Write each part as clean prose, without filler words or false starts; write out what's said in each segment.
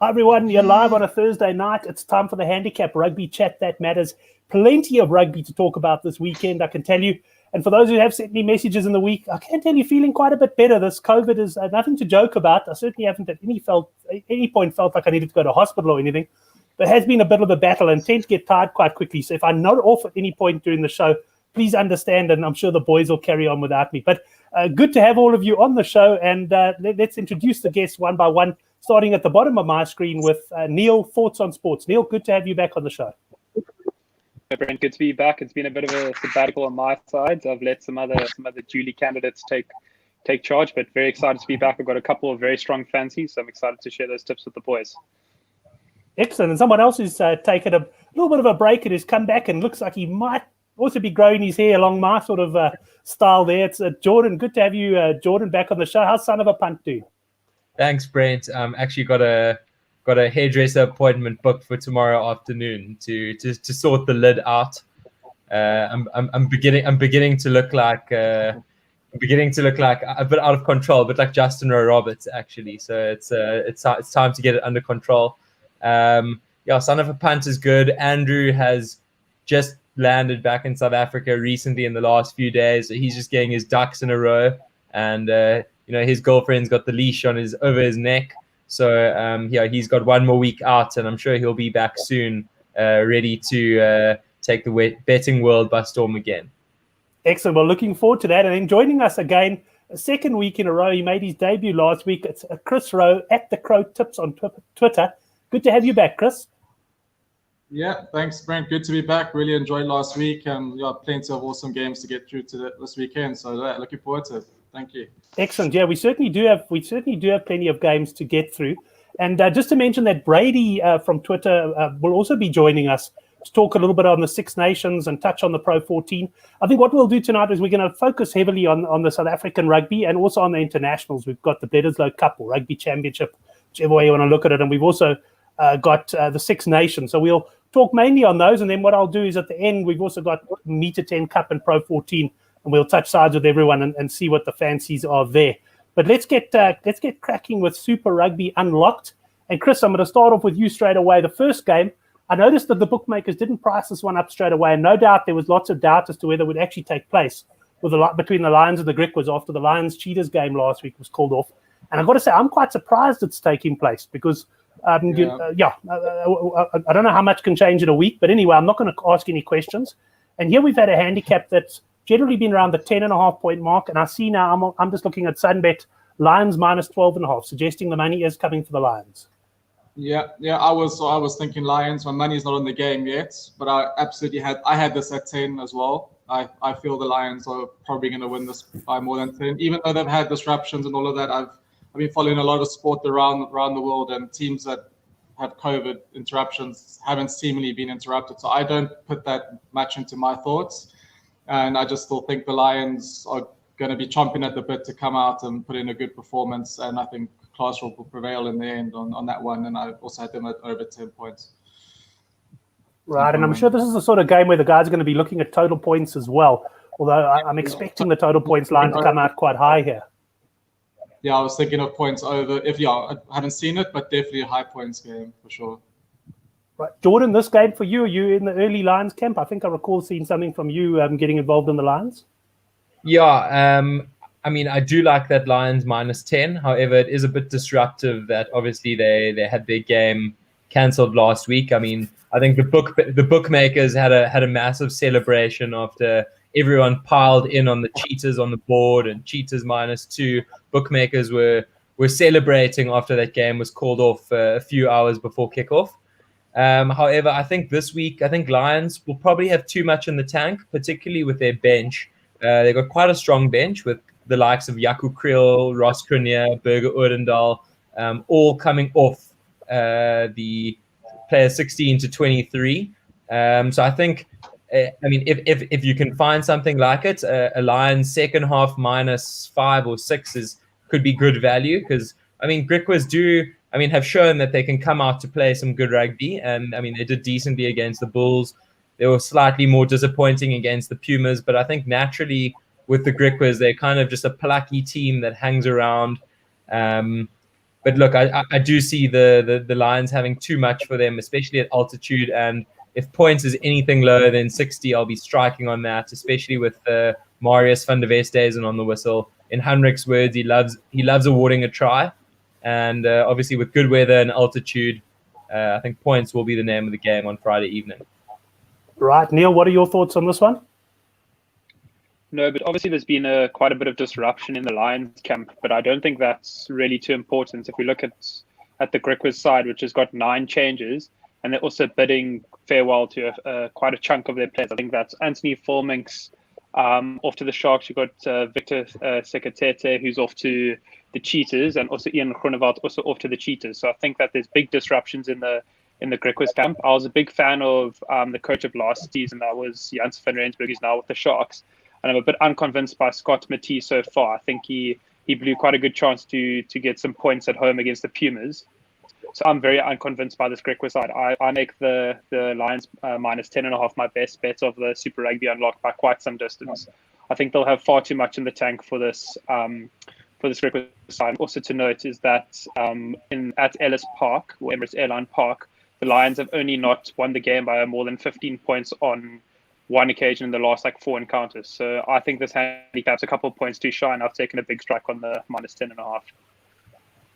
Hi everyone, you're live on a Thursday night. It's time for the Handicap Rugby Chat That Matters. Plenty of rugby to talk about this weekend, I can tell you. And for those who have sent me messages in the week, I can tell you feeling quite a bit better. This COVID is nothing to joke about. I certainly haven't at any point felt like I needed to go to hospital or anything. But it has been a bit of a battle and tend to get tired quite quickly. So if I'm not off at any point during the show, please understand, and I'm sure the boys will carry on without me. But good to have all of you on the show, and let's introduce the guests one by one, starting at the bottom of my screen with Neil, Thoughts on Sports. Neil, good to have you back on the show. Hey Brent, good to be back. It's been a bit of a sabbatical on my side. I've let some other Julie candidates take charge, but very excited to be back. I've got a couple of very strong fancies, so I'm excited to share those tips with the boys. Excellent. And someone else who's taken a little bit of a break and has come back and looks like he might also be growing his hair along my sort of style there. It's Jordan. Good to have you, Jordan, back on the show. How's Son of a Punt doing? Thanks, Brent. Actually got a hairdresser appointment booked for tomorrow afternoon to sort the lid out. I'm beginning to look like a bit out of control, but like Justin Rowe Roberts actually. So it's time to get it under control. Son of a Punt is good. Andrew has just landed back in South Africa recently in the last few days. So he's just getting his ducks in a row, and his girlfriend's got the leash over his neck. So he's got one more week out, and I'm sure he'll be back soon, ready to take the betting world by storm again. Excellent. Well, looking forward to that. And then joining us again, a second week in a row. He made his debut last week. It's Chris Rowe at the Crow Tips on Twitter. Good to have you back, Chris. Yeah, thanks, Brent. Good to be back. Really enjoyed last week, and plenty of awesome games to get through to this weekend. So looking forward to it. Thank you. Excellent. Yeah, we certainly do have plenty of games to get through. And just to mention that Brady from Twitter will also be joining us to talk a little bit on the Six Nations and touch on the Pro 14. I think what we'll do tonight is we're going to focus heavily on the South African rugby and also on the internationals. We've got the Bledisloe Cup or Rugby Championship, whichever way you want to look at it. And we've also got the Six Nations. So we'll talk mainly on those. And then what I'll do is at the end, we've also got Mitre 10 Cup and Pro 14. And we'll touch sides with everyone and see what the fancies are there. But let's get cracking with Super Rugby Unlocked. And Chris, I'm going to start off with you straight away. The first game, I noticed that the bookmakers didn't price this one up straight away, and no doubt there was lots of doubt as to whether it would actually take place between the Lions and the Griquas after the Lions Cheetahs game last week was called off. And I've got to say, I'm quite surprised it's taking place because I don't know how much can change in a week. But anyway, I'm not going to ask any questions. And here we've had a handicap that's generally been around the 10.5 point mark, and I see now I'm just looking at Sunbet Lions minus 12.5, suggesting the money is coming for the Lions. Yeah. I was thinking Lions. My money's not on the game yet, but I had this at 10 as well. I feel the Lions are probably going to win this by more than 10, even though they've had disruptions and all of that. I've been following a lot of sport around the world, and teams that have COVID interruptions haven't seemingly been interrupted. So I don't put that much into my thoughts. And I just still think the Lions are going to be chomping at the bit to come out and put in a good performance. And I think class will prevail in the end on that one. And I also had them at over 10 points. Right, and I'm sure this is the sort of game where the guys are going to be looking at total points as well. Although I'm expecting the total points line to come out quite high here. Yeah, I was thinking of points over. I haven't seen it, but definitely a high points game for sure. Right, Jordan, this game for you, are you in the early Lions camp? I think I recall seeing something from you getting involved in the Lions. Yeah, I do like that Lions minus 10. However, it is a bit disruptive that obviously they had their game cancelled last week. I think the bookmakers had a massive celebration after everyone piled in on the Cheetahs on the board, and Cheetahs minus 2. Bookmakers were celebrating after that game was called off a few hours before kickoff. However, I think this week, Lions will probably have too much in the tank, particularly with their bench. They've got quite a strong bench with the likes of Jaco Kriel, Ross Cronje, Burger Odendaal, all coming off the player 16 to 23. So I think, if you can find something like it, a Lions second half minus 5 or 6 could be good value because, Griquas have shown that they can come out to play some good rugby. And, they did decently against the Bulls. They were slightly more disappointing against the Pumas. But I think naturally with the Griquas, they're kind of just a plucky team that hangs around. But look, I do see the Lions having too much for them, especially at altitude. And if points is anything lower than 60, I'll be striking on that, especially with Marius van der Westhuizen on the whistle. In Henrik's words, he loves awarding a try. And obviously with good weather and altitude, I think points will be the name of the game on Friday evening. Right. Neil, what are your thoughts on this one? No, but obviously there's been quite a bit of disruption in the Lions camp, but I don't think that's really too important. If we look at the Griquas side, which has got 9 changes, and they're also bidding farewell to quite a chunk of their players. I think that's Anthony Forminks off to the Sharks. You've got Victor Sekatete, who's off to the Cheetahs, and also Ian Groenewald also off to the Cheetahs. So I think that there's big disruptions in the Griquas camp. I was a big fan of the coach of last season. That was Jans van Rensburg, who's now with the Sharks. And I'm a bit unconvinced by Scott Mitre so far. I think he blew quite a good chance to get some points at home against the Pumas. So I'm very unconvinced by this Griquas side. I make the Lions minus 10.5 my best bet of the Super Rugby Unlocked by quite some distance. I think they'll have far too much in the tank for this Griquas side. Also to note is that at Ellis Park, or Emirates Airline Park, the Lions have only not won the game by more than 15 points on one occasion in the last 4 encounters. So I think this handicap's a couple of points too shy, and I've taken a big strike on the minus 10.5.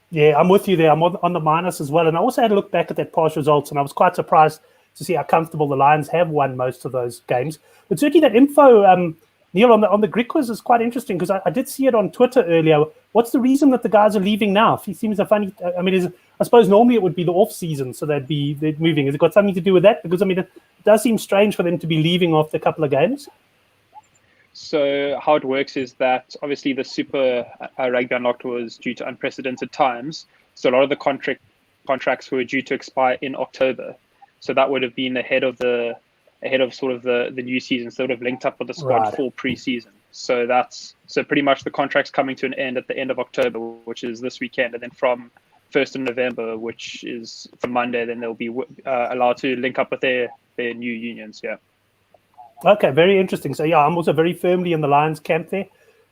Yeah, I'm with you there. I'm on the minus as well. And I also had a look back at that past results, and I was quite surprised to see how comfortable the Lions have won most of those games. But certainly that info, Neil, on the Griquas is quite interesting, because I did see it on Twitter earlier. What's the reason that the guys are leaving now? It seems a funny. I mean, I suppose normally it would be the off season, so they're moving. Has it got something to do with that? Because I mean, it does seem strange for them to be leaving after a couple of games. So how it works is that obviously the Super Rugby Unlocked was due to unprecedented times. So a lot of the contracts were due to expire in October. So that would have been ahead of sort of the new season. So it would have linked up with the squad for pre-season. So pretty much the contract's coming to an end at the end of October, which is this weekend, and then from 1st of November, which is from Monday, then they'll be allowed to link up with their new unions. Yeah. Okay, very interesting. So yeah, I'm also very firmly in the Lions camp there.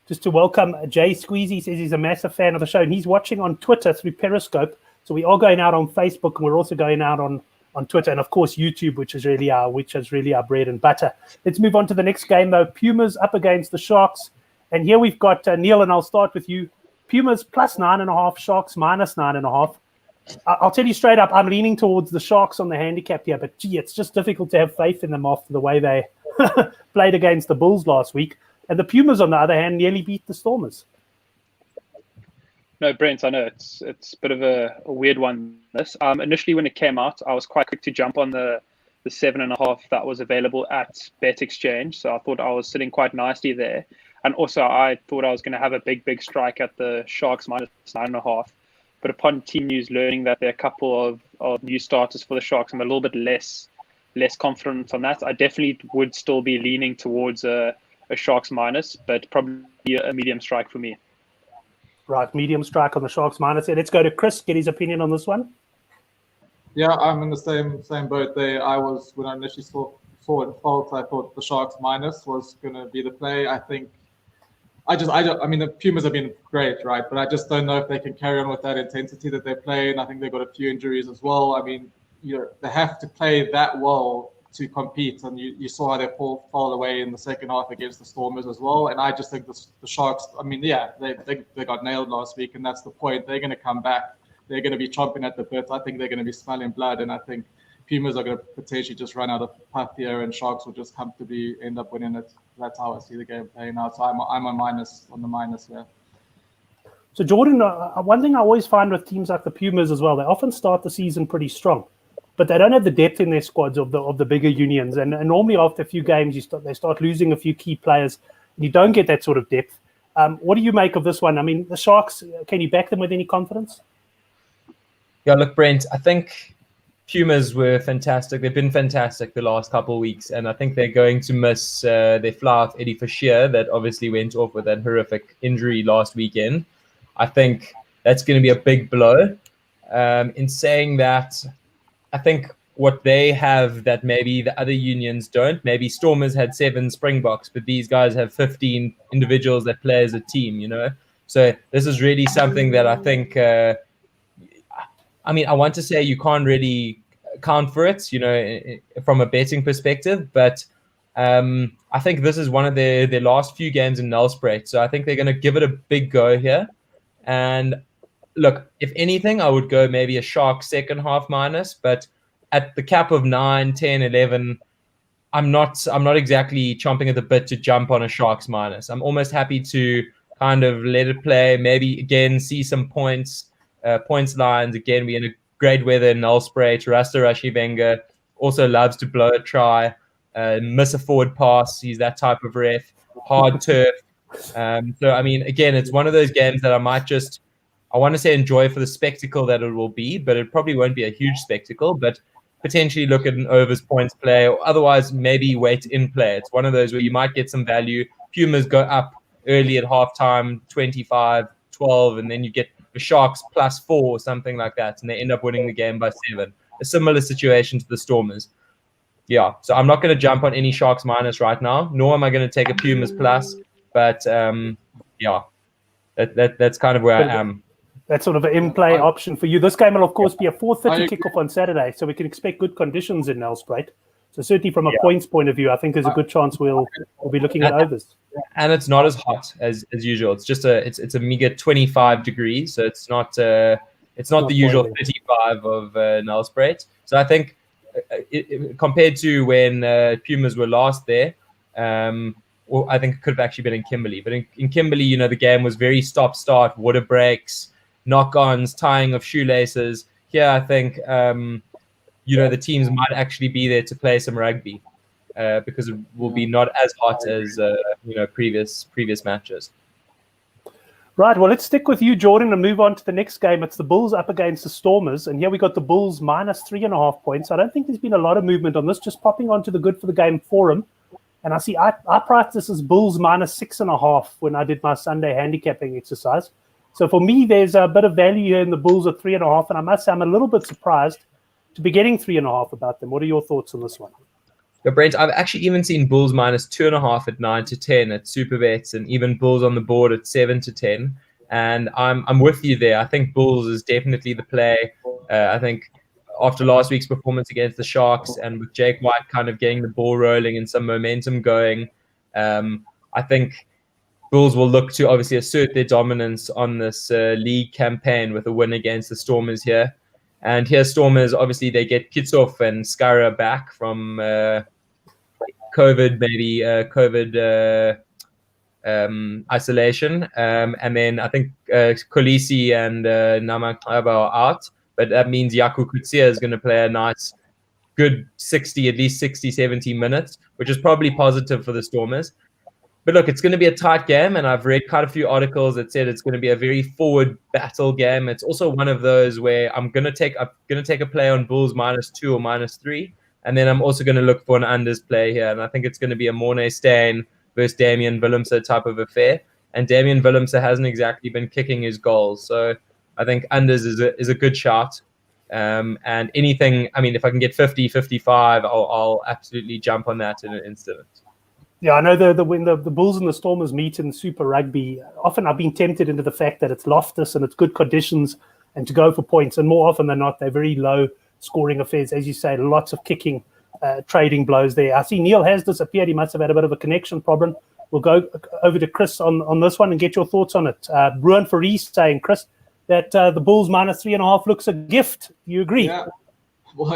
Just to welcome Jay Squeezy, says he's a massive fan of the show, and he's watching on Twitter through Periscope. So we are going out on Facebook, and we're also going out on Twitter, and of course YouTube, which is really our bread and butter. Let's move on to the next game though. Pumas up against the Sharks, and here we've got Neil, and I'll start with you. Pumas plus 9.5, Sharks minus 9.5. I'll tell you straight up, I'm leaning towards the Sharks on the handicap here, but gee, it's just difficult to have faith in them after the way they played against the Bulls last week. And the Pumas, on the other hand, nearly beat the Stormers. No, Brent, I know it's a bit of a weird one. This initially when it came out, I was quite quick to jump on the 7.5 that was available at Bet Exchange. So I thought I was sitting quite nicely there. And also I thought I was going to have a big strike at the Sharks minus 9.5. But upon team news learning that there are a couple of new starters for the Sharks, I'm a little bit less confident on that. I definitely would still be leaning towards a Sharks minus, but probably a medium strike for me. Right, medium strike on the Sharks minus. Let's go to Chris, get his opinion on this one. Yeah, I'm in the same boat there. When I initially saw it in fault, I thought the Sharks minus was going to be the play. I mean, the Pumas have been great, right? But I just don't know if they can carry on with that intensity that they play. And I think they've got a few injuries as well. I mean, they have to play that well to compete. And you saw how they fall away in the second half against the Stormers as well. And I just think the Sharks, I mean, yeah, they got nailed last week. And that's the point. They're going to come back. They're going to be chomping at the bit. I think they're going to be smelling blood. And I think Pumas are going to potentially just run out of puff here, and Sharks will just comfortably end up winning it. That's how I see the game playing out. So I'm on the minus there. So Jordan, one thing I always find with teams like the Pumas as well, they often start the season pretty strong, but they don't have the depth in their squads of the bigger unions. And normally after a few games, they start losing a few key players, and you don't get that sort of depth. What do you make of this one? I mean, the Sharks, can you back them with any confidence? Yeah, look, Brent, I think Pumas were fantastic. They've been fantastic the last couple of weeks, and I think they're going to miss their fly-off Eddie Fisher that obviously went off with that horrific injury last weekend. I think that's going to be a big blow. In saying that, I think what they have that maybe the other unions don't, maybe Stormers had 7 Springboks, but these guys have 15 individuals that play as a team, So this is really something that I think I mean, I want to say you can't really count for it, from a betting perspective, but I think this is one of their last few games in Nelspruit, so I think they're going to give it a big go here. And look, if anything, I would go maybe a Sharks second half minus, but at the cap of 9, 10, 11, I'm not exactly chomping at the bit to jump on a Sharks minus. I'm almost happy to kind of let it play, maybe again see some points lines. Again, we're in a great weather in Nelspruit. Rasta Rashivenga also loves to blow a try, miss a forward pass. He's that type of ref. Hard turf. So, I mean, again, it's one of those games that I want to say enjoy for the spectacle that it will be, but it probably won't be a huge spectacle, but potentially look at an overs points play, or otherwise maybe wait in play. It's one of those where you might get some value. Pumas go up early at halftime, 25-12, and then you get the Sharks +4 or something like that, and they end up winning the game by 7. A similar situation to the Stormers. Yeah, so I'm not going to jump on any Sharks minus right now, nor am I going to take a Pumas plus, but yeah, that's kind of where I am. That's sort of an in-play option for you. This game will, of course, be a 4:30 kickoff on Saturday, so we can expect good conditions in Nelspruit. So certainly from a points point of view, I think there's a good chance we'll be looking at overs. And it's not as hot as usual. It's just it's a meager 25 degrees, so it's not the usual 35 of Nelspruit. So I think compared to when Pumas were last there, well, I think it could have actually been in Kimberley. But in Kimberley, the game was very stop-start, water breaks, knock-ons, tying of shoelaces. Here, I think, the teams might actually be there to play some rugby because it will be not as hot as, previous matches. Right, well, let's stick with you, Jordan, and move on to the next game. It's the Bulls up against the Stormers, and here we got the Bulls -3.5 points. I don't think there's been a lot of movement on this, just popping onto the Good for the Game forum. And I see I priced this as Bulls -6.5 when I did my Sunday handicapping exercise. So for me, there's a bit of value here in the Bulls at 3.5, and I must say I'm a little bit surprised to be getting 3.5 about them. What are your thoughts on this one? But Brent, I've actually even seen Bulls -2.5 at 9-10 at Super Bets, and even Bulls on the board at 7-10. And I'm with you there. I think Bulls is definitely the play. I think after last week's performance against the Sharks, and with Jake White kind of getting the ball rolling and some momentum going, I think Bulls will look to obviously assert their dominance on this league campaign with a win against the Stormers here. And here, Stormers, obviously, they get Kitsoff and Skara back from COVID isolation. And then I think Kolisi and Namakaba are out. But that means Yaku Kutsia is going to play a nice, good 60, at least 60, 70 minutes, which is probably positive for the Stormers. But look, it's going to be a tight game, and I've read quite a few articles that said it's going to be a very forward battle game. It's also one of those where I'm going to take a play on Bulls -2 or -3, and then I'm also going to look for an unders play here, and I think it's going to be a Mornay Steyn versus Damian Willemse type of affair. And Damian Willemse hasn't exactly been kicking his goals, so I think unders is a good shot. And anything, I mean, if I can get 50, 55, I'll absolutely jump on that in an instant. Yeah, I know when the Bulls and the Stormers meet in Super Rugby, often I've been tempted into the fact that it's loftus and it's good conditions and to go for points. And more often than not, they're very low scoring affairs. As you say, lots of kicking, trading blows there. I see Neil has disappeared. He must have had a bit of a connection problem. We'll go over to Chris on this one and get your thoughts on it. Bruin Faris saying, Chris, that the Bulls -3.5 looks a gift. Do you agree? Yeah. Well,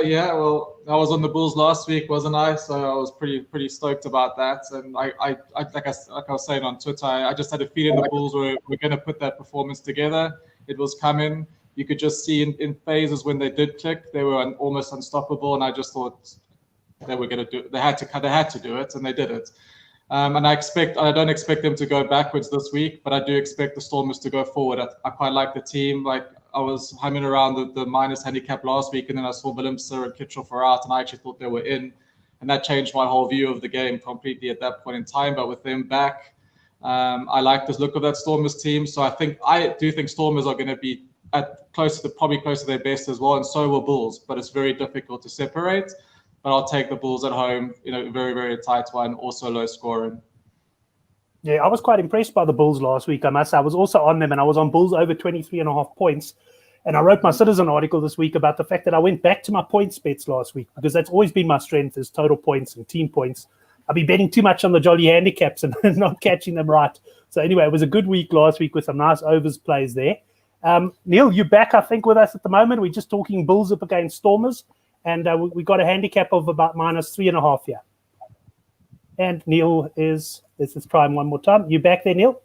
I was on the Bulls last week, wasn't I? So I was pretty stoked about that. And I like I was saying on Twitter, I just had a feeling the Bulls were going to put that performance together. It was coming. You could just see in phases when they did click, they were almost unstoppable. And I just thought they were going to do. They had to do it, and they did it. And I don't expect them to go backwards this week, but I do expect the Stormers to go forward. I quite like the team. Like, I was humming around the minus handicap last week, and then I saw Willemse and Kitchell out, and I actually thought they were in. And that changed my whole view of the game completely at that point in time. But with them back, I like the look of that Stormers team. So I do think Stormers are going to be probably close to their best as well, and so will Bulls. But it's very difficult to separate. But I'll take the Bulls at home, very, very tight one, also low scoring. Yeah, I was quite impressed by the Bulls last week, I must say. I was also on them, and I was on Bulls over 23.5 points. And I wrote my Citizen article this week about the fact that I went back to my points bets last week because that's always been my strength is total points and team points. I've been betting too much on the jolly handicaps and not catching them right. So anyway, it was a good week last week with some nice overs plays there. Neil, you're back, I think, with us at the moment. We're just talking Bulls up against Stormers, and we got a handicap of about -3.5 here. And Neil let's just try him one more time. You back there, Neil?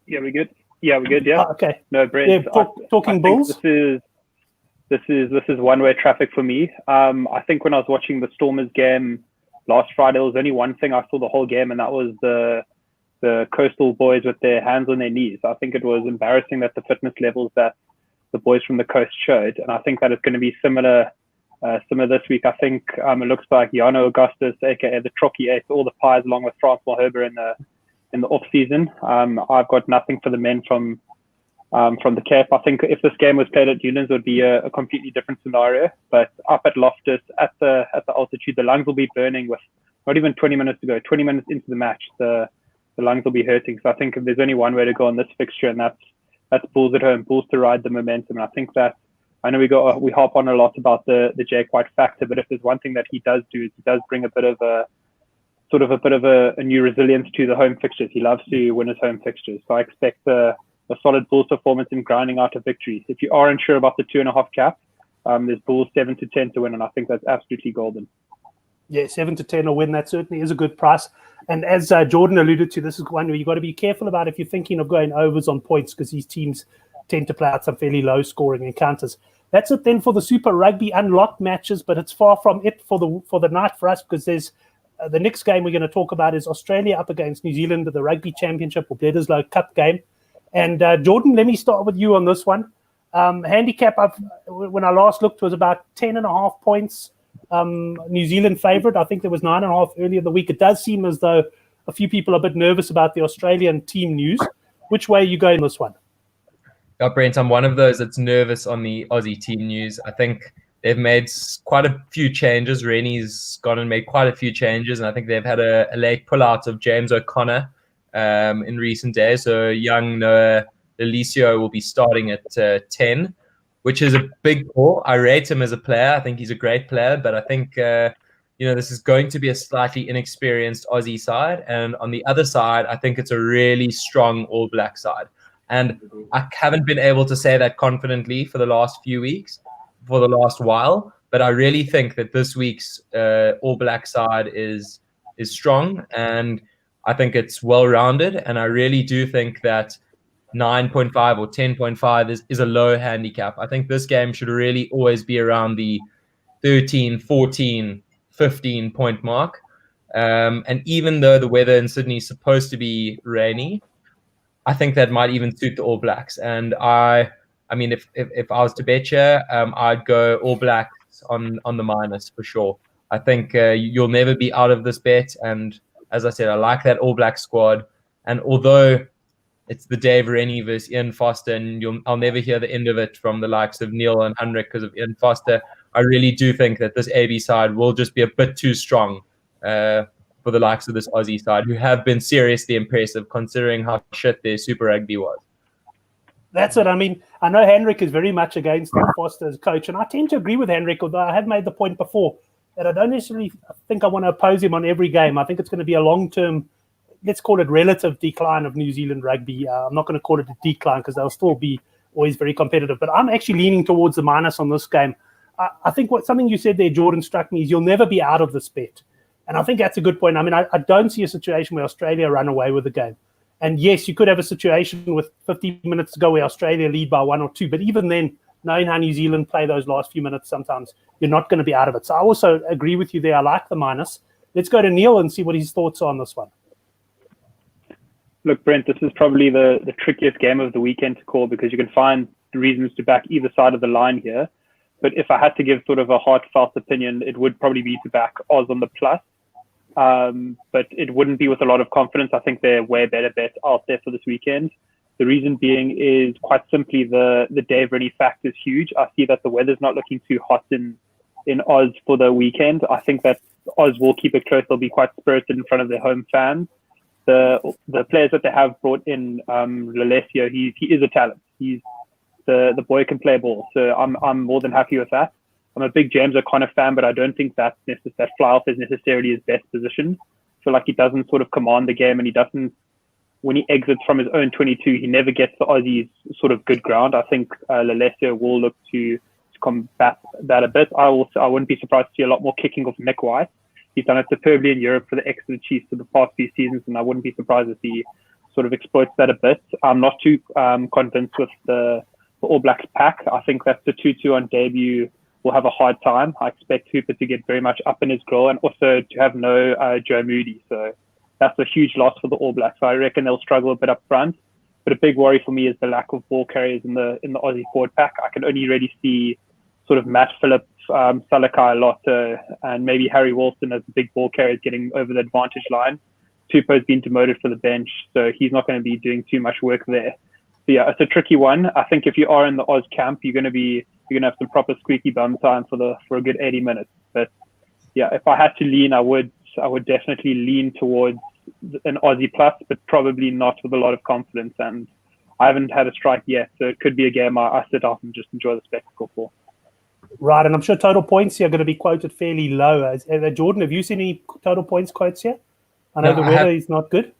Yeah, we're good. Yeah, we're good. Yeah. Oh, okay. No, Brent. Yeah, talking Bulls. This is one-way traffic for me. I think when I was watching the Stormers game last Friday, there was only one thing I saw the whole game, and that was the Coastal boys with their hands on their knees. I think it was embarrassing that the fitness levels that the boys from the coast showed, and I think that it's going to be similar this week. I think it looks like Jano Augustus, aka the Trocky, ate all the pies along with Francois Herber in the off season. I've got nothing for the men from the Cape. I think if this game was played at Newlands, it would be a completely different scenario. But up at Loftus, at the altitude, the lungs will be burning with not even 20 minutes to go. 20 minutes into the match, the lungs will be hurting. So I think if there's only one way to go on this fixture, and that's Bulls at home, Bulls to ride the momentum. And I think that I know we harp on a lot about the Jake White factor, but if there's one thing that he does do, is he does bring a bit of a new resilience to the home fixtures. He loves to win his home fixtures. So I expect a solid Bulls performance in grinding out a victory. If you are unsure about the 2.5 cap, there's Bulls 7-10 to win, and I think that's absolutely golden. Yeah, 7-10 to win. That certainly is a good price. And as Jordan alluded to, this is one where you've got to be careful about if you're thinking of going overs on points because these teams tend to play out some fairly low-scoring encounters. That's it then for the Super Rugby Unlocked matches, but it's far from it for the night for us because there's the next game we're going to talk about is Australia up against New Zealand at the Rugby Championship or Bledisloe Cup game. And Jordan, let me start with you on this one. Handicap, when I last looked, was about 10.5 points. New Zealand favourite. I think there was 9.5 earlier in the week. It does seem as though a few people are a bit nervous about the Australian team news. Which way are you going this one? Yeah, Brent, I'm one of those that's nervous on the Aussie team news. I think they've made quite a few changes. Rennie's gone and made quite a few changes, and I think they've had a late pullout of James O'Connor in recent days. So young Noah Alicio will be starting at 10, which is a big call. I rate him as a player. I think he's a great player, but I think this is going to be a slightly inexperienced Aussie side. And on the other side, I think it's a really strong All Black side. And I haven't been able to say that confidently for the last few weeks, for the last while. But I really think that this week's All Black side is strong, and I think it's well-rounded. And I really do think that 9.5 or 10.5 is a low handicap. I think this game should really always be around the 13, 14, 15 point mark. And even though the weather in Sydney is supposed to be rainy, I think that might even suit the All Blacks. And I mean, if I was to bet you, I'd go All Blacks on the minus for sure. I think you'll never be out of this bet. And as I said, I like that All Black squad. And although it's the Dave Rennie versus Ian Foster, and I'll never hear the end of it from the likes of Neil and Henrik because of Ian Foster, I really do think that this AB side will just be a bit too strong for the likes of this Aussie side, who have been seriously impressive considering how shit their Super Rugby was. That's it. I mean, I know Henrik is very much against Foster as coach, and I tend to agree with Henrik, although I have made the point before that I don't necessarily think I want to oppose him on every game. I think it's going to be a long-term, let's call it relative decline of New Zealand rugby. I'm not going to call it a decline because they'll still be always very competitive, but I'm actually leaning towards the minus on this game. I think something you said there, Jordan, struck me is you'll never be out of this bet. And I think that's a good point. I mean, I don't see a situation where Australia run away with the game. And yes, you could have a situation with 50 minutes to go where Australia lead by 1 or 2. But even then, knowing how New Zealand play those last few minutes, sometimes you're not going to be out of it. So I also agree with you there. I like the minus. Let's go to Neil and see what his thoughts are on this one. Look, Brent, this is probably the trickiest game of the weekend to call because you can find reasons to back either side of the line here. But if I had to give sort of a heartfelt opinion, it would probably be to back Oz on the plus. But it wouldn't be with a lot of confidence. I think there are way better bets out there for this weekend. The reason being is quite simply the Dave Rennie factor is huge. I see that the weather's not looking too hot in Oz for the weekend. I think that Oz will keep it close. They'll be quite spirited in front of their home fans. The players that they have brought in, Lalesio, he is a talent. He's the boy can play ball. So I'm more than happy with that. I'm a big James O'Connor fan, but I don't think that fly-off is necessarily his best position. I feel like he doesn't sort of command the game, and he doesn't, when he exits from his own 22, he never gets the Aussies sort of good ground. I think Lalesio will look to combat that a bit. I wouldn't be surprised to see a lot more kicking of Nick White. He's done it superbly in Europe for the Exeter Chiefs for the past few seasons, and I wouldn't be surprised if he sort of exploits that a bit. I'm not too convinced with the All Blacks pack. I think that the 2-2 on debut will have a hard time. I expect Hooper to get very much up in his goal, and also to have no Joe Moody. So that's a huge loss for the All Blacks. So I reckon they'll struggle a bit up front. But a big worry for me is the lack of ball carriers in the Aussie forward pack. I can only really see sort of Matt Phillips, Salakai Lotta, and maybe Harry Wilson as the big ball carriers getting over the advantage line. Tupou's been demoted for the bench, so he's not going to be doing too much work there. So yeah, it's a tricky one. I think if you are in the Oz camp, you're going to have some proper squeaky bum time for a good 80 minutes. But yeah, if I had to lean, I would definitely lean towards an Aussie plus, but probably not with a lot of confidence. And I haven't had a strike yet, so it could be a game I sit off and just enjoy the spectacle for. Right, and I'm sure total points here are going to be quoted fairly low. Jordan, have you seen any total points quotes here? I know the weather is not good.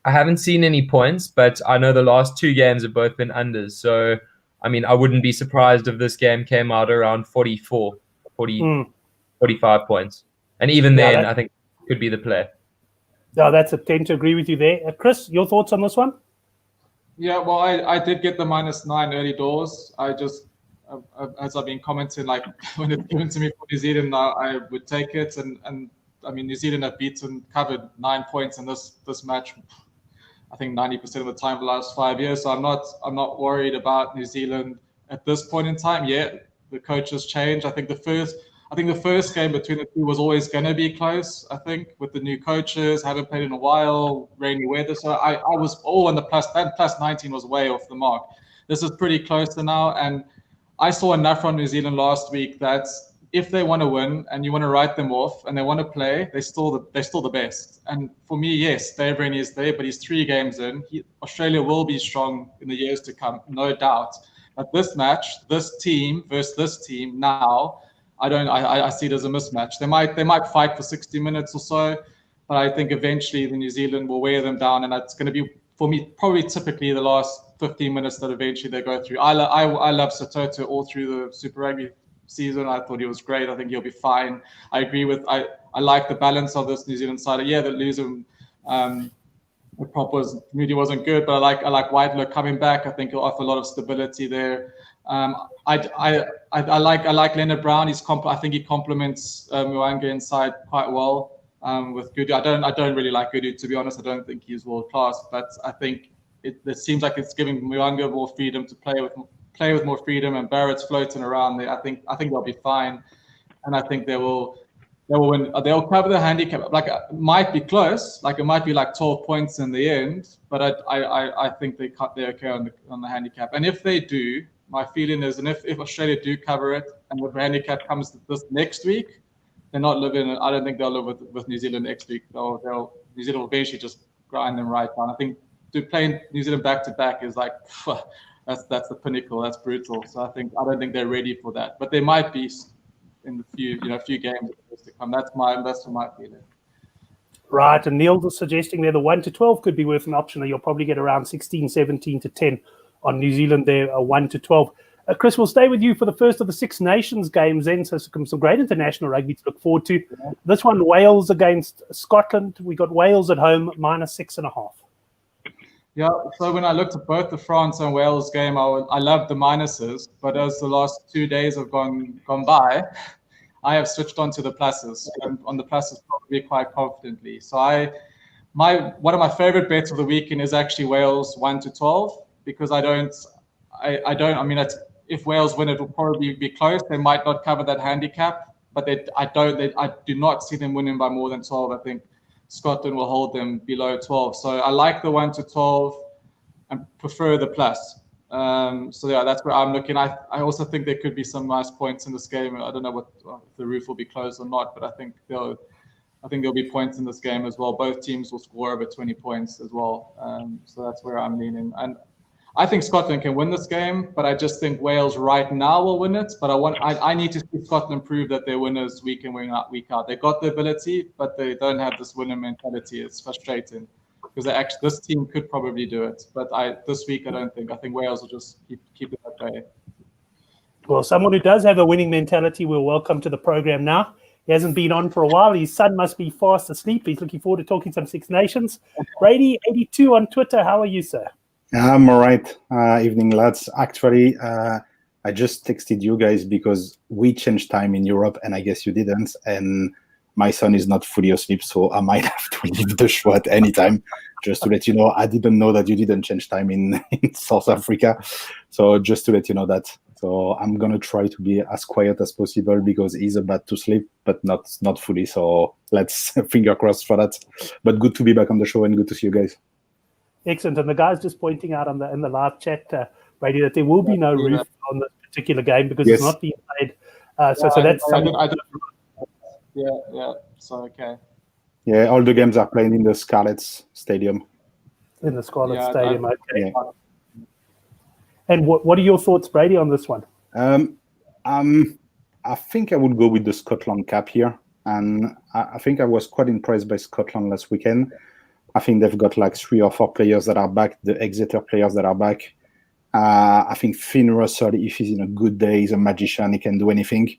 I haven't seen any points, but I know the last two games have both been unders. So, I mean, I wouldn't be surprised if this game came out around 45 points. And even then, I think could be the play. No, I tend to agree with you there. Chris, your thoughts on this one? Yeah, well, I did get the -9 early doors. I just, as I've been commenting, like when it's given to me for New Zealand, I would take it. And I mean, New Zealand have covered 9 points in this match, I think 90% of the time the last 5 years. So I'm not worried about New Zealand at this point in time. Yeah, the coaches changed. I think the first game between the two was always going to be close. I think with the new coaches, haven't played in a while, rainy weather. So I was all on the plus. That plus 19 was way off the mark. This is pretty close to now, and I saw enough from New Zealand last week that if they want to win and you want to write them off and they want to play, they're still the best. And for me, yes, Dave Rennie is there, but he's 3 games in. Australia will be strong in the years to come, no doubt. But this match, this team versus this team now, I see it as a mismatch. They might fight for 60 minutes or so, but I think eventually the New Zealand will wear them down, and it's going to be, for me, probably typically the last 15 minutes that eventually they go through. I love Sototo all through the Super Rugby season. I thought he was great. I think he'll be fine. I agree with I like the balance of this New Zealand side. Yeah, the losing the prop Moody wasn't good, but I like Whitelow coming back. I think he'll offer a lot of stability there. I like Leonard Brown. I think he complements Mwanga inside quite well with Gudu. I don't really like Gudu, to be honest. I don't think he's world class, but I think it seems like it's giving Mwanga more freedom to play with more freedom, and Barrett's floating around there. I think they'll be fine, and I think they will win. They'll cover the handicap. Like, it might be close. Like, it might be like 12 points in the end, but I think they're okay on the handicap. And if they do, my feeling is, and if Australia do cover it, and the handicap comes this next week, they're not living. I don't think they'll live with New Zealand next week. New Zealand will eventually just grind them right down. I think to play New Zealand back to back is like. That's the pinnacle. That's brutal. So I don't think they're ready for that. But they might be in the few games to come. That's my feeling. Right, and Neil was suggesting there the 1-12 could be worth an option. You'll probably get around 16, 17 to 10 on New Zealand there, 1-12. Chris, we'll stay with you for the first of the Six Nations games then. So some great international rugby to look forward to. Yeah. This one, Wales against Scotland. We got Wales at home, -6.5. Yeah, so when I looked at both the France and Wales game, I loved the minuses, but as the last 2 days have gone by, I have switched on to the pluses, and on the pluses probably quite confidently. So one of my favorite bets of the weekend is actually Wales 1-12, because I mean, if Wales win, it will probably be close. They might not cover that handicap, but I do not see them winning by more than 12. I think Scotland will hold them below 12. So I like the 1-12 and prefer the plus. So yeah, that's where I'm looking. I also think there could be some nice points in this game. I don't know if the roof will be closed or not, but I think there'll be points in this game as well. Both teams will score over 20 points as well. So that's where I'm leaning. And I think Scotland can win this game, but I just think Wales right now will win it. But I need to see Scotland prove that they're winners week in, week out. They got the ability, but they don't have this winner mentality. It's frustrating because this team could probably do it. But this week I don't think. I think Wales will just keep it at bay. Well, someone who does have a winning mentality, we'll welcome to the program now. He hasn't been on for a while. His son must be fast asleep. He's looking forward to talking some Six Nations. Brady82 on Twitter. How are you, sir? I'm all right. Evening, lads. Actually, I just texted you guys because we changed time in Europe, and I guess you didn't. And my son is not fully asleep, so I might have to leave the show at any time. Just to let you know, I didn't know that you didn't change time in South Africa. So just to let you know that. So I'm going to try to be as quiet as possible because he's about to sleep, but not fully. So let's finger crossed for that. But good to be back on the show and good to see you guys. Excellent. And the guy's just pointing out in the live chat, Brady, that there will be no roof on this particular game because it's not being played. So that's something. Yeah. So, okay. Yeah, all the games are playing in the Scarlets Stadium. In the Scarlet Stadium, okay. Yeah. And what are your thoughts, Brady, on this one? I think I would go with the Scotland cap here. And I think I was quite impressed by Scotland last weekend. I think they've got like 3 or 4 players that are back, the Exeter players that are back. I think Finn Russell, if he's in a good day, he's a magician. He can do anything.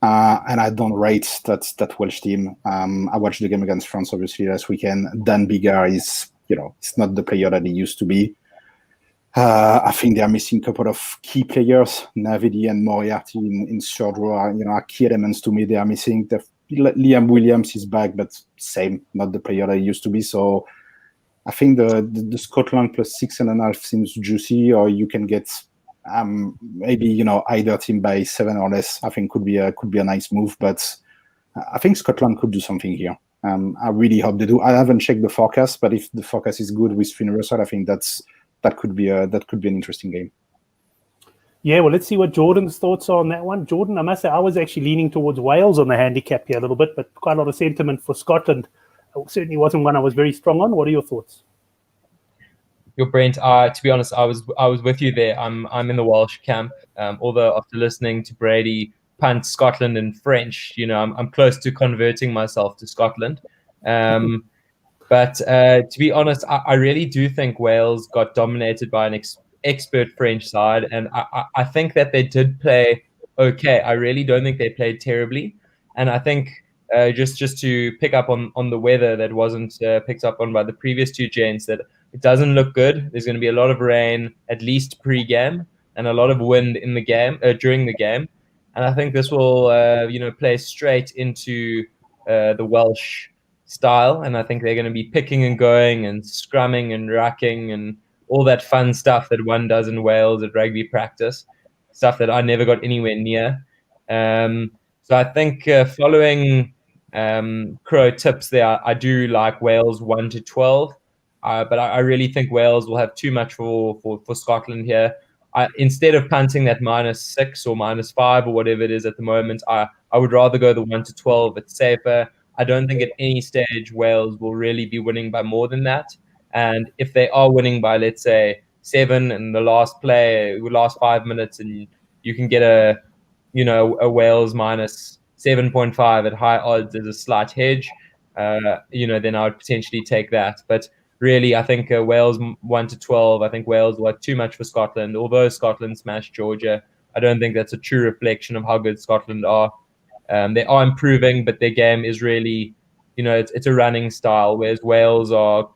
And I don't rate that Welsh team. I watched the game against France, obviously, last weekend. Dan Biggar is, it's not the player that he used to be. I think they are missing a couple of key players. Navidi and Moriarty in third row are key elements to me. They are missing. Liam Williams is back, but same, not the player that he used to be. So I think the Scotland plus 6.5 seems juicy, or you can get maybe either team by 7 or less. I think could be a nice move, but I think Scotland could do something here. I really hope they do. I haven't checked the forecast, but if the forecast is good with Finn Russell, I think that could be an interesting game. Yeah, well, let's see what Jordan's thoughts are on that one. Jordan, I must say, I was actually leaning towards Wales on the handicap here a little bit, but quite a lot of sentiment for Scotland. It certainly wasn't one I was very strong on. What are your thoughts? Brent, to be honest, I was with you there. I'm in the Welsh camp. Although after listening to Brady punt Scotland in French, I'm close to converting myself to Scotland. But to be honest, I really do think Wales got dominated by an expert French side, and I think that they did play okay. I really don't think they played terribly, and I think just to pick up on the weather that wasn't picked up on by the previous two gents, that it doesn't look good. There's going to be a lot of rain, at least pre-game, and a lot of wind in the game during the game, and I think this will play straight into the Welsh style, and I think they're going to be picking and going and scrumming and rucking and all that fun stuff that one does in Wales at rugby practice, stuff that I never got anywhere near. So I think following Crow tips there, I do like Wales 1-12, but I really think Wales will have too much for Scotland here. Instead of punting that -6 or -5 or whatever it is at the moment, I would rather go the 1-12. It's safer. I don't think at any stage Wales will really be winning by more than that. And if they are winning by, let's say, 7 in the last 5 minutes, and you can get a Wales -7.5 at high odds as a slight hedge, then I would potentially take that. But really, I think Wales 1-12. I think Wales will have too much for Scotland. Although Scotland smashed Georgia, I don't think that's a true reflection of how good Scotland are. They are improving, but their game is really, it's a running style, whereas Wales are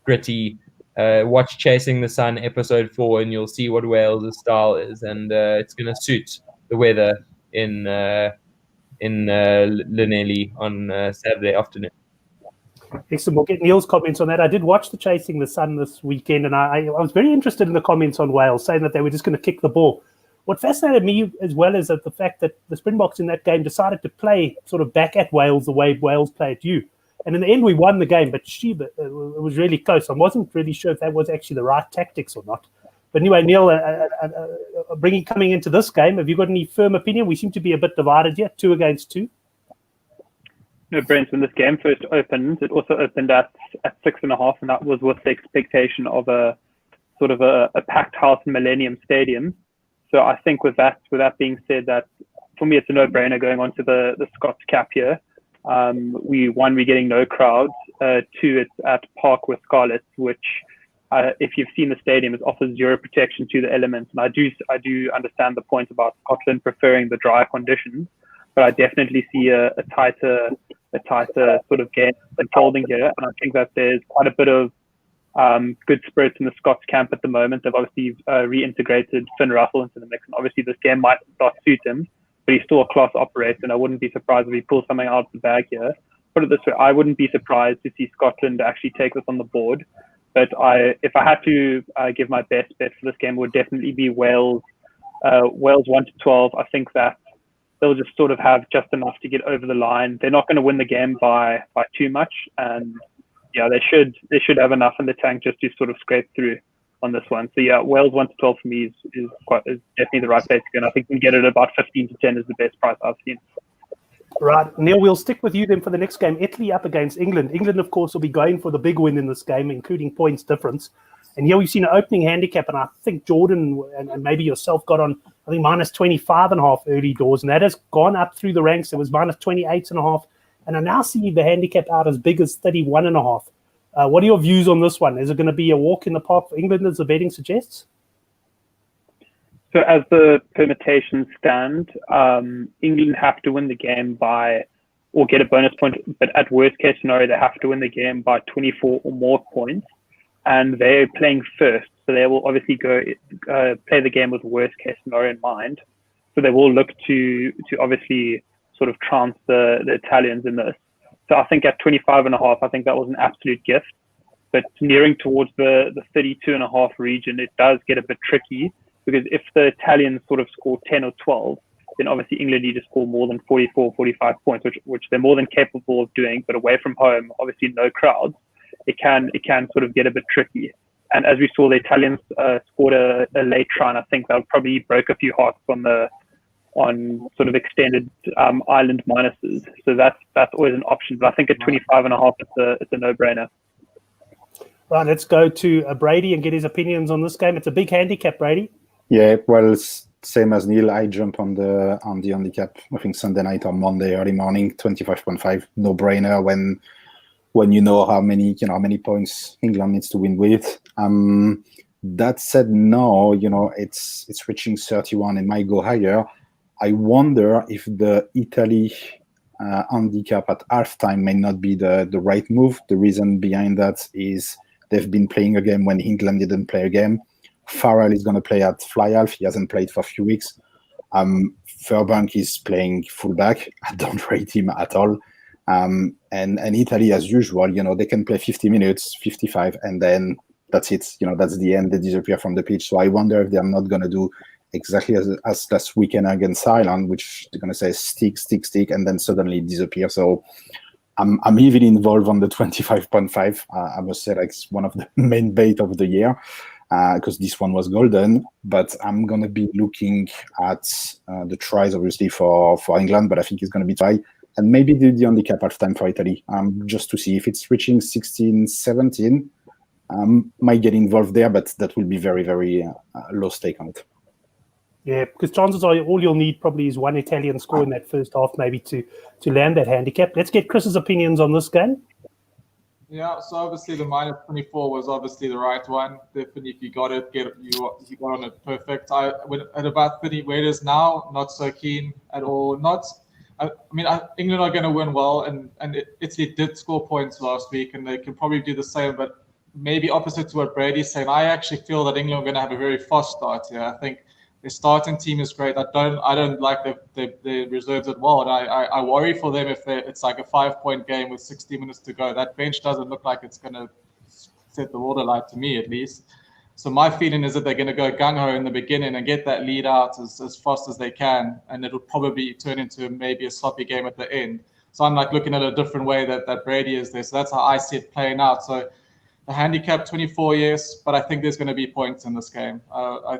gritty. Watch Chasing the Sun episode 4 and you'll see what Wales' style is, and it's going to suit the weather in Llanelli on Saturday afternoon. Excellent. We'll get Neil's comments on that. I did watch the Chasing the Sun this weekend, and I was very interested in the comments on Wales, saying that they were just going to kick the ball. What fascinated me as well is that the fact that the Springboks in that game decided to play sort of back at Wales the way Wales play at you. And in the end, we won the game, but it was really close. I wasn't really sure if that was actually the right tactics or not. But anyway, Neil, coming into this game, have you got any firm opinion? We seem to be a bit divided here, 2 against 2. No, Brent, when this game first opened, it also opened at 6.5, and that was with the expectation of a sort of a packed house in Millennium Stadium. So I think with that being said, that for me it's a no-brainer going on to the Scots Cap here. We're getting no crowds. Two, it's at Park with Scarlets, which if you've seen the stadium, it offers zero protection to the elements. And I do understand the point about Scotland preferring the dry conditions, but I definitely see a tighter sort of game unfolding here. And I think that there's quite a bit of good spirits in the Scots camp at the moment. They've obviously reintegrated Finn Russell into the mix, and obviously this game might not suit him, but he's still a class operator, and I wouldn't be surprised if he pulls something out of the bag here. Put it this way, I wouldn't be surprised to see Scotland actually take this on the board. But if I had to give my best bet for this game, it would definitely be Wales. Wales 1-12. I think that they'll just sort of have just enough to get over the line. They're not going to win the game by too much, and yeah, they should have enough in the tank just to sort of scrape through on this one. So yeah, Wales 1-12 for me is definitely the right place to go, and I think we can get it about 15-10 is the best price I've seen. Right, Neil, we'll stick with you then for the next game. Italy up against England. England, of course, will be going for the big win in this game, including points difference. And here we've seen an opening handicap, and I think Jordan and maybe yourself got on, I think, minus 25.5 early doors, and that has gone up through the ranks. It was minus 28.5, and I now see the handicap out as big as 31.5. What are your views on this one? Is it going to be a walk in the park for England, as the betting suggests? So as the permutations stand, England have to win the game by, or get a bonus point, but at worst case scenario, they have to win the game by 24 or more points. And they're playing first, so they will obviously go play the game with worst case scenario in mind. So they will look to obviously sort of trounce the Italians in this. So I think at 25.5, I think that was an absolute gift. But nearing towards the 32.5 region, it does get a bit tricky, because if the Italians sort of score 10 or 12, then obviously England need to score more than 44, 45 points, which they're more than capable of doing. But away from home, obviously no crowds, it can sort of get a bit tricky. And as we saw, the Italians scored a late try, and I think they'll probably break a few hearts on sort of extended island minuses. So that's always an option. But I think at 25.5, it's a no-brainer. Right, let's go to Brady and get his opinions on this game. It's a big handicap, Brady. Yeah, well, same as Neil. I jump on the handicap. I think Sunday night or Monday early morning, 25.5, no-brainer. When you know how many points England needs to win with. That said, no, it's reaching 31 and might go higher. I wonder if the Italy handicap at halftime may not be the right move. The reason behind that is they've been playing a game when England didn't play a game. Farrell is going to play at fly half. He hasn't played for a few weeks. Furbank is playing fullback. I don't rate him at all. And Italy, as usual, they can play 50 minutes, 55, and then that's it. That's the end. They disappear from the pitch. So I wonder if they're not going to do exactly as last weekend against Ireland, which they're going to say stick, and then suddenly disappear. So I'm heavily involved on the 25.5. I must say, like, it's one of the main bait of the year, because this one was golden. But I'm going to be looking at the tries, obviously, for England, but I think it's going to be try. And maybe the handicap halftime for Italy, just to see if it's reaching 16, 17. Might get involved there, but that will be very, very low stake on it. Yeah, because chances are all you'll need probably is one Italian score in that first half, maybe to land that handicap. Let's get Chris's opinions on this game. Yeah, so obviously the minus 24 was obviously the right one. Definitely, if you got it, you got on it perfect. At about 30, where it is now, not so keen at all. England are going to win well, and Italy did score points last week, and they can probably do the same. But maybe opposite to what Brady's saying, I actually feel that England are going to have a very fast start here. I think their starting team is great. I don't like the reserves at all, and I worry for them if it's like a 5-point game with 60 minutes to go. That bench doesn't look like it's going to set the water light, to me at least. So my feeling is that they're going to go gung-ho in the beginning and get that lead out as fast as they can, and it'll probably turn into maybe a sloppy game at the end. So I'm like looking at a different way that Brady is there. So that's how I see it playing out. So the handicap 24, yes, but I think there's going to be points in this game. I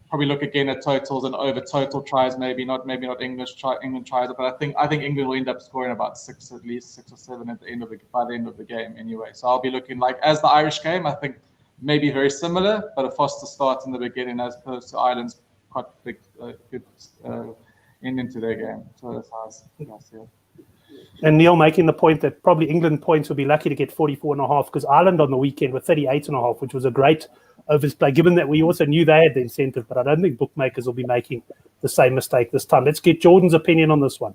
probably look again at totals and over total tries, maybe not England tries, but I think England will end up scoring about at least 6 or 7 by the end of the game anyway. So I'll be looking like, as the Irish game, I think maybe very similar, but a faster start in the beginning as opposed to Ireland's quite big, good ending to their game. So that's how I see it. And Neil making the point that probably England points will be lucky to get 44.5 because Ireland on the weekend were 38.5, which was a great overplay, given that we also knew they had the incentive. But I don't think bookmakers will be making the same mistake this time. Let's get Jordan's opinion on this one.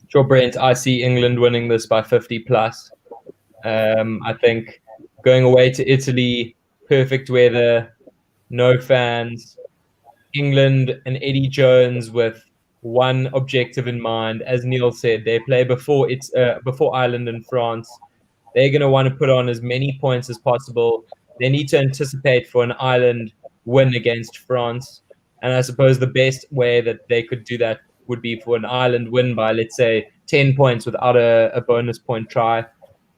Sure, Brent. I see England winning this by 50 plus. I think going away to Italy, perfect weather, no fans, England and Eddie Jones with one objective in mind. As Neil said, they play before Ireland and France. They're going to want to put on as many points as possible. They need to anticipate for an Ireland win against France. And I suppose the best way that they could do that would be for an Ireland win by, let's say, 10 points without a bonus point try.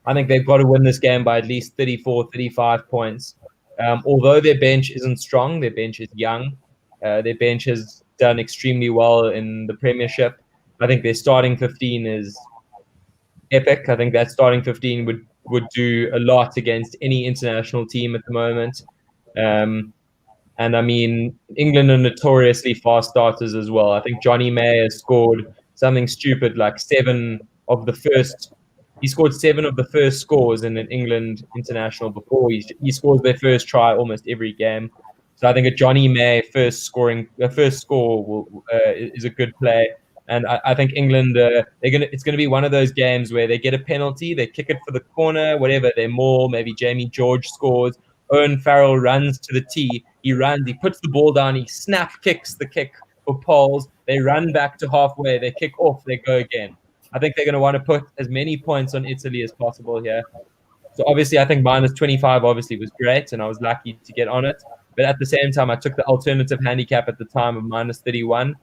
I think they've got to win this game by at least 34, 35 points. Although their bench isn't strong, their bench is young. Their bench has done extremely well in the Premiership. I think their starting 15 is epic. I think that starting 15 would do a lot against any international team at the moment. And I mean, England are notoriously fast starters as well. I think Johnny May has scored something stupid like he scored 7 of the first scores in an England international before. He scores their first try almost every game. So I think a Johnny May first score is a good play. And I think England, it's going to be one of those games where they get a penalty, they kick it for the corner, whatever, they maul, maybe Jamie George scores, Owen Farrell runs to the tee, he puts the ball down, he kicks the kick for poles, they run back to halfway, they kick off, they go again. I think they're going to want to put as many points on Italy as possible here. So obviously I think minus 25 obviously was great and I was lucky to get on it. But at the same time, I took the alternative handicap at the time of minus 31.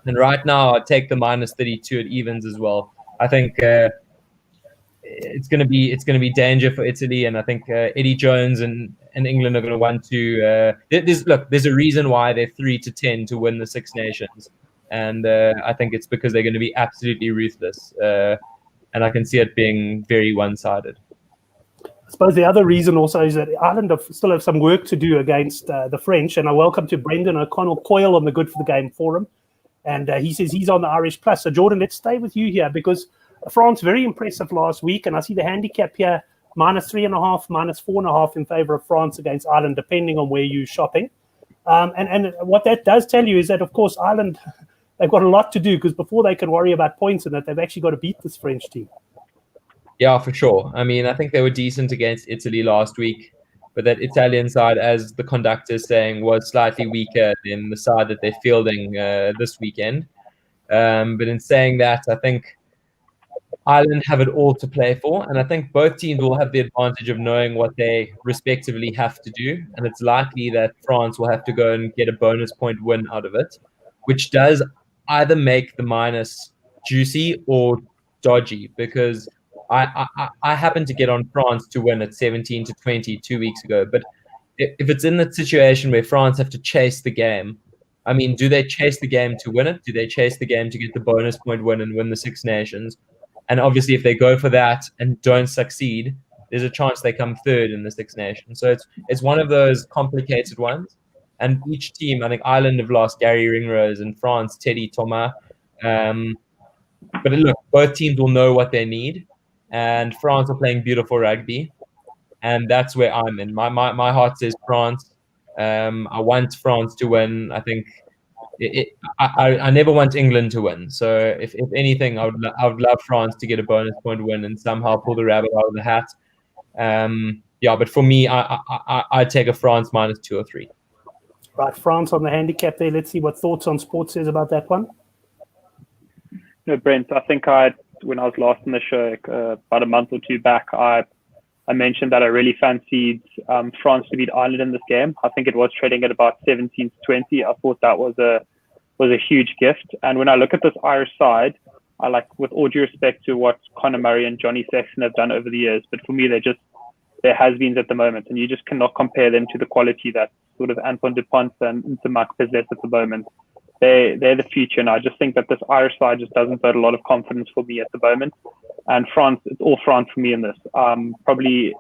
And right now, I'd take the minus 32 at evens as well. I think it's going to be danger for Italy, and I think Eddie Jones and England are going to want to. There's a reason why they're 3-10 to win the Six Nations, and I think it's because they're going to be absolutely ruthless, and I can see it being very one-sided. I suppose the other reason also is that Ireland still have some work to do against the French, and I welcome to Brendan O'Connell-Coyle on the Good for the Game forum. And he says he's on the Irish Plus. So, Jordan, let's stay with you here because France, very impressive last week. And I see the handicap here, minus 3.5, minus 4.5 in favour of France against Ireland, depending on where you're shopping. And what that does tell you is that, of course, Ireland, they've got a lot to do because before they can worry about points and that, they've actually got to beat this French team. Yeah, for sure. I mean, I think they were decent against Italy last week. But that Italian side, as the conductor is saying, was slightly weaker than the side that they're fielding this weekend. But in saying that, I think Ireland have it all to play for. And I think both teams will have the advantage of knowing what they respectively have to do. And it's likely that France will have to go and get a bonus point win out of it, which does either make the minus juicy or dodgy because I happened to get on France to win at 17-20 2 weeks ago. But if it's in that situation where France have to chase the game, I mean, do they chase the game to win it? Do they chase the game to get the bonus point win and win the Six Nations? And obviously, if they go for that and don't succeed, there's a chance they come third in the Six Nations. So it's one of those complicated ones. And each team, I think Ireland have lost Gary Ringrose and France, Teddy Thomas. But look, both teams will know what they need. And France are playing beautiful rugby, and that's where I'm in. My heart says France. I want France to win. I think I never want England to win. So if anything, I would love France to get a bonus point win and somehow pull the rabbit out of the hat. But for me, I'd take a France minus 2 or 3. Right, France on the handicap there. Let's see what Thoughts on Sports says about that one. No, Brent, I think when I was last in the show about a month or two back, I mentioned that I really fancied France to beat Ireland in this game. I think it was trading at about 17-20. I thought that was a huge gift. And when I look at this Irish side, I like, with all due respect to what Conor Murray and Johnny Sexton have done over the years, but for me, they're has-beens at the moment, and you just cannot compare them to the quality that sort of Antoine Dupont and Marc possess at the moment. They're the future, and I just think that this Irish side just doesn't vote a lot of confidence for me at the moment. And France, it's all France for me in this. Probably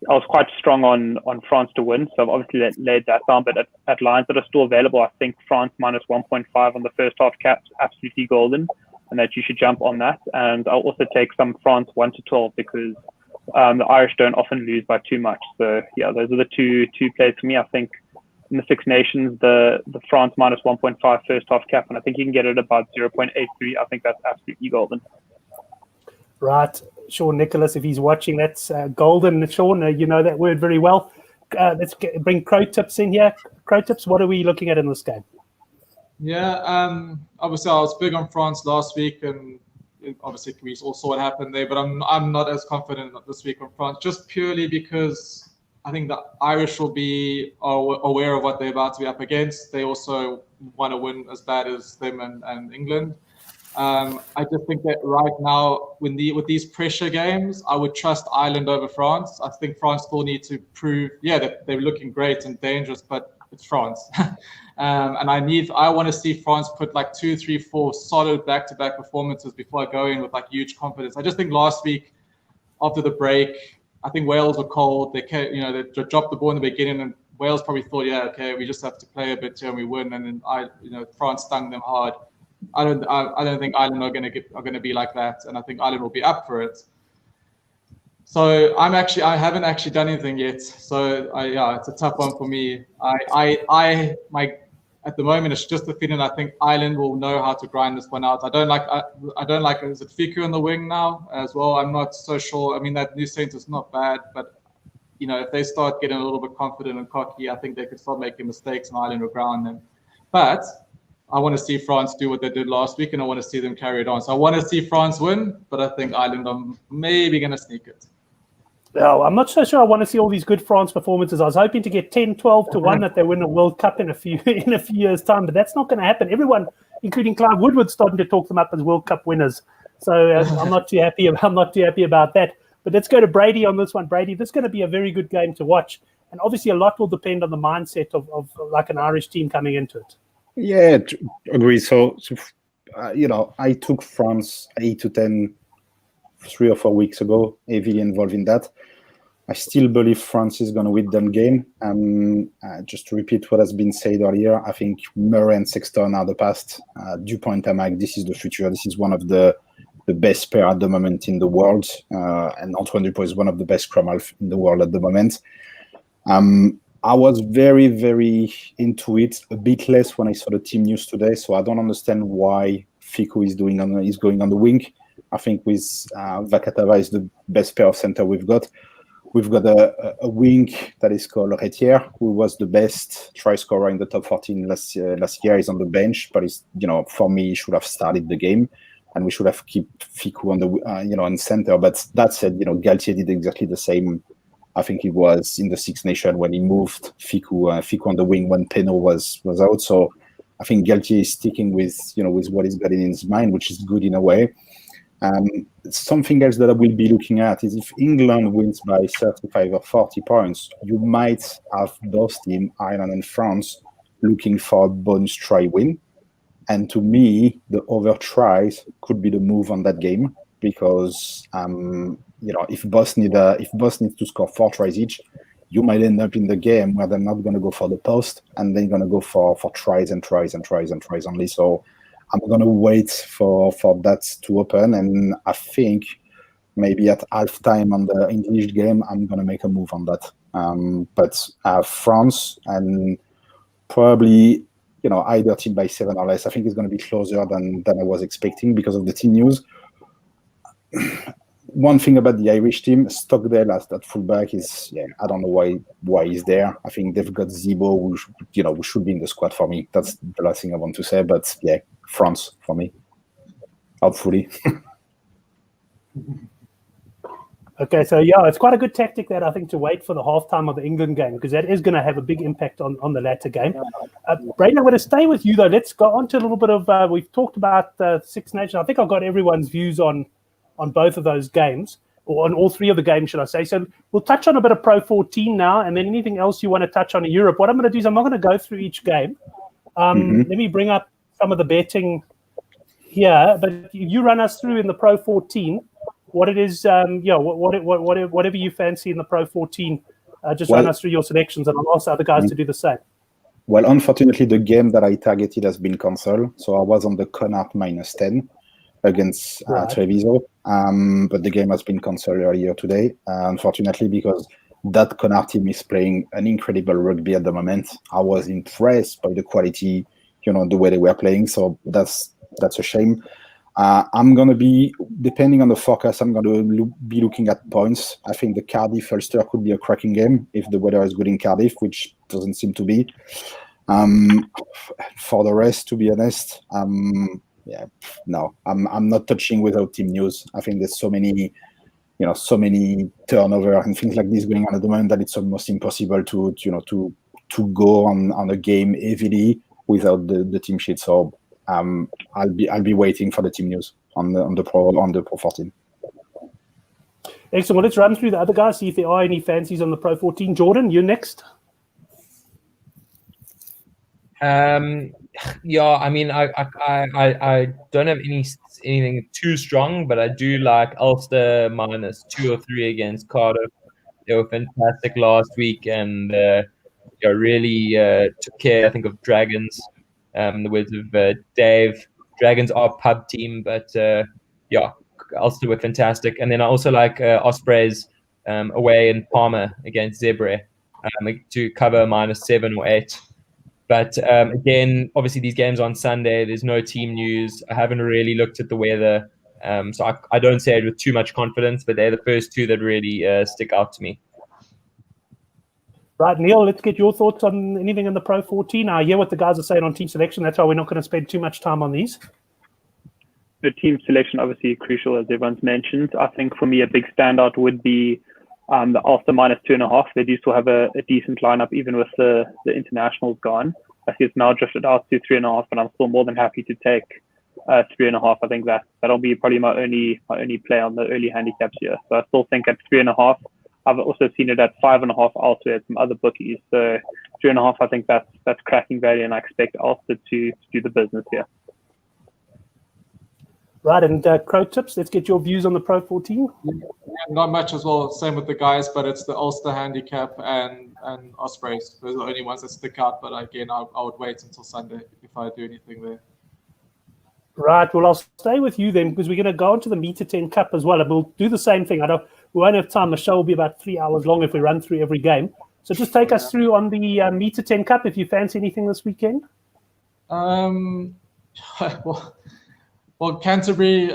I was quite strong on France to win, so I've obviously laid that down. But at lines that are still available, I think France minus 1.5 on the first half cap, absolutely golden, and that you should jump on that. And I'll also take some France 1 to 12 because the Irish don't often lose by too much. So yeah, those are the two plays for me. I think in the Six Nations, the France minus 1.5 first half cap, and I think you can get it about 0.83. I think that's absolutely golden. Right, Sean Nicholas, if he's watching, that's golden. Sean, you know that word very well. Let's bring Crow Tips in here. Crow Tips, what are we looking at in this game? Yeah, obviously I was big on France last week, and obviously we all saw what happened there. But I'm not as confident this week on France, just purely because I think the Irish will be aware of what they're about to be up against. They also want to win as bad as them and England. I just think that right now, with these pressure games, I would trust Ireland over France. I think France still need to prove, that they're looking great and dangerous, but it's France. And I want to see France put like 2, 3, 4 solid back-to-back performances before I go in with like huge confidence. I just think last week, after the break, I think Wales were cold. They dropped the ball in the beginning, and Wales probably thought, we just have to play a bit here and we win. And then France stung them hard. I don't think Ireland are going to be like that, and I think Ireland will be up for it. So I haven't actually done anything yet. So it's a tough one for me. At the moment it's just the feeling. I think Ireland will know how to grind this one out. I don't like. Is it Fiku on the wing now as well? I'm not so sure. I mean, that new centre's not bad, but if they start getting a little bit confident and cocky, I think they could start making mistakes, and Ireland will ground them. But I want to see France do what they did last week, and I want to see them carry it on. So I want to see France win, but I think Ireland are maybe going to sneak it. No, I'm not so sure I want to see all these good France performances. I was hoping to get 10, 12 to 1 that they win a World Cup in a few years' time, but that's not going to happen. Everyone, including Clive Woodward, starting to talk them up as World Cup winners. So I'm not too happy. I'm not too happy about that. But let's go to Brady on this one. Brady, this is going to be a very good game to watch, and obviously a lot will depend on the mindset of like an Irish team coming into it. Yeah, agree. So I took France 8-10 3 or 4 weeks ago, heavily involved in that. I still believe France is going to win that game. Just to repeat what has been said earlier, I think Murray and Sexton are the past. Dupont and Tamac, this is the future. This is one of the best pair at the moment in the world. And Antoine Dupont is one of the best scrum half in the world at the moment. I was very, very into it, a bit less when I saw the team news today. So I don't understand why Fiku is going on the wing. I think with Vakatava is the best pair of center we've got. We've got a wing that is called Retier, who was the best try scorer in the top 14 last year. He's on the bench, but for me, he should have started the game, and we should have kept Fiku on the in center. But that said, Galtier did exactly the same. I think it was in the Six Nations when he moved Fiku on the wing when Peno was out. So I think Galtier is sticking with what he's got in his mind, which is good in a way. Something else that I will be looking at is if England wins by 35 or 40 points, you might have those teams, Ireland and France, looking for a bonus try win. And to me, the over tries could be the move on that game because if Boss needs to score 4 tries each, you might end up in the game where they're not going to go for the post and they're going to go for tries and tries and tries and tries only. So I'm going to wait for that to open, and I think maybe at halftime on the English game, I'm going to make a move on that. But France and probably either team by 7 or less. I think it's going to be closer than I was expecting because of the team news. One thing about the Irish team, Stockdale as that fullback is, I don't know why he's there. I think they've got Zibo, who should be in the squad for me. That's the last thing I want to say. But France for me, hopefully. Okay, so it's quite a good tactic that I think to wait for the halftime of the England game because that is going to have a big impact on the latter game. Braden, I'm going to stay with you though. Let's go on to a little bit of. We've talked about Six Nations. I think I've got everyone's views on both of those games, or on all 3 of the games, should I say. So we'll touch on a bit of Pro 14 now, and then anything else you want to touch on in Europe. What I'm going to do is I'm not going to go through each game. Let me bring up some of the betting here, but you run us through in the Pro 14. what it is, whatever you fancy in the Pro 14. Just run us through your selections, and I'll ask other guys to do the same. Well, unfortunately, the game that I targeted has been cancelled. So I was on the Connacht -10 against Treviso. But the game has been cancelled earlier today, unfortunately, because that Connacht team is playing an incredible rugby at the moment. I was impressed by the quality, the way they were playing. So that's a shame. I'm going to be, depending on the forecast, I'm going to be looking at points. I think the Cardiff-Ulster could be a cracking game if the weather is good in Cardiff, which doesn't seem to be. For the rest, to be honest, I'm not touching without team news. I think there's so many turnover and things like this going on at the moment that it's almost impossible to go on a game heavily without the team sheet. So I'll be waiting for the team news on the Pro 14. Excellent. Well, let's run through the other guys, see if there are any fancies on the Pro 14. Jordan, you're next. Yeah, I mean, I don't have anything too strong, but I do like Ulster -2 or 3 against Cardiff. They were fantastic last week, and really took care, I think, of Dragons. The words of Dave, Dragons are a pub team, but Ulster were fantastic. And then I also like Ospreys away in Palmer against Zebre to cover -7 or 8. But again, obviously these games on Sunday, there's no team news. I haven't really looked at the weather, so I don't say it with too much confidence, but they're the first two that really stick out to me. Right, Neil, let's get your thoughts on anything in the Pro 14. I hear what the guys are saying on team selection. That's why we're not going to spend too much time on these. The team selection, obviously crucial, as everyone's mentioned. I think for me, a big standout would be the Ulster -2.5. They do still have a decent lineup, even with the internationals gone. I see it's now drifted out to 3.5, but I'm still more than happy to take 3.5. I think that'll be probably my only play on the early handicaps here. So I still think at 3.5. I've also seen it at 5.5 elsewhere at some other bookies. So 3.5, I think that's cracking value, and I expect Ulster to do the business here. Right, and Crow Tips, let's get your views on the Pro 14. Not much as well, same with the guys, but it's the Ulster Handicap and Ospreys. Those are the only ones that stick out, but again, I would wait until Sunday if I do anything there. Right, well, I'll stay with you then, because we're going to go into the Mitre 10 Cup as well, and we'll do the same thing. We won't have time. The show will be about 3 hours long if we run through every game. So just take us through on the Mitre 10 Cup, if you fancy anything this weekend. Well, Canterbury,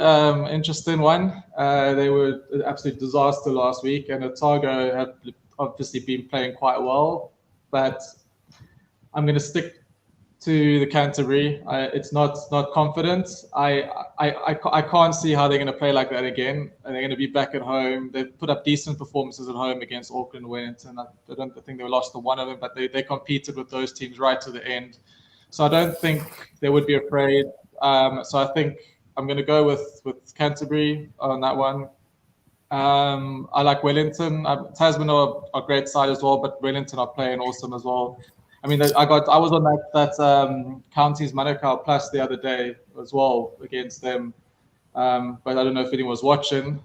interesting one. They were an absolute disaster last week, and Otago have obviously been playing quite well. But I'm going to stick to the Canterbury. It's not confident. I can't see how they're going to play like that again. And they're going to be back at home. They've put up decent performances at home against Auckland and Wellington. I think they lost to one of them, but they competed with those teams right to the end. So I don't think they would be afraid. So I think I'm going to go with Canterbury on that one. I like Wellington. Tasman are a great side as well, but Wellington are playing awesome as well. I mean, I was on that Counties Manukau Plus the other day as well against them. But I don't know if anyone was watching.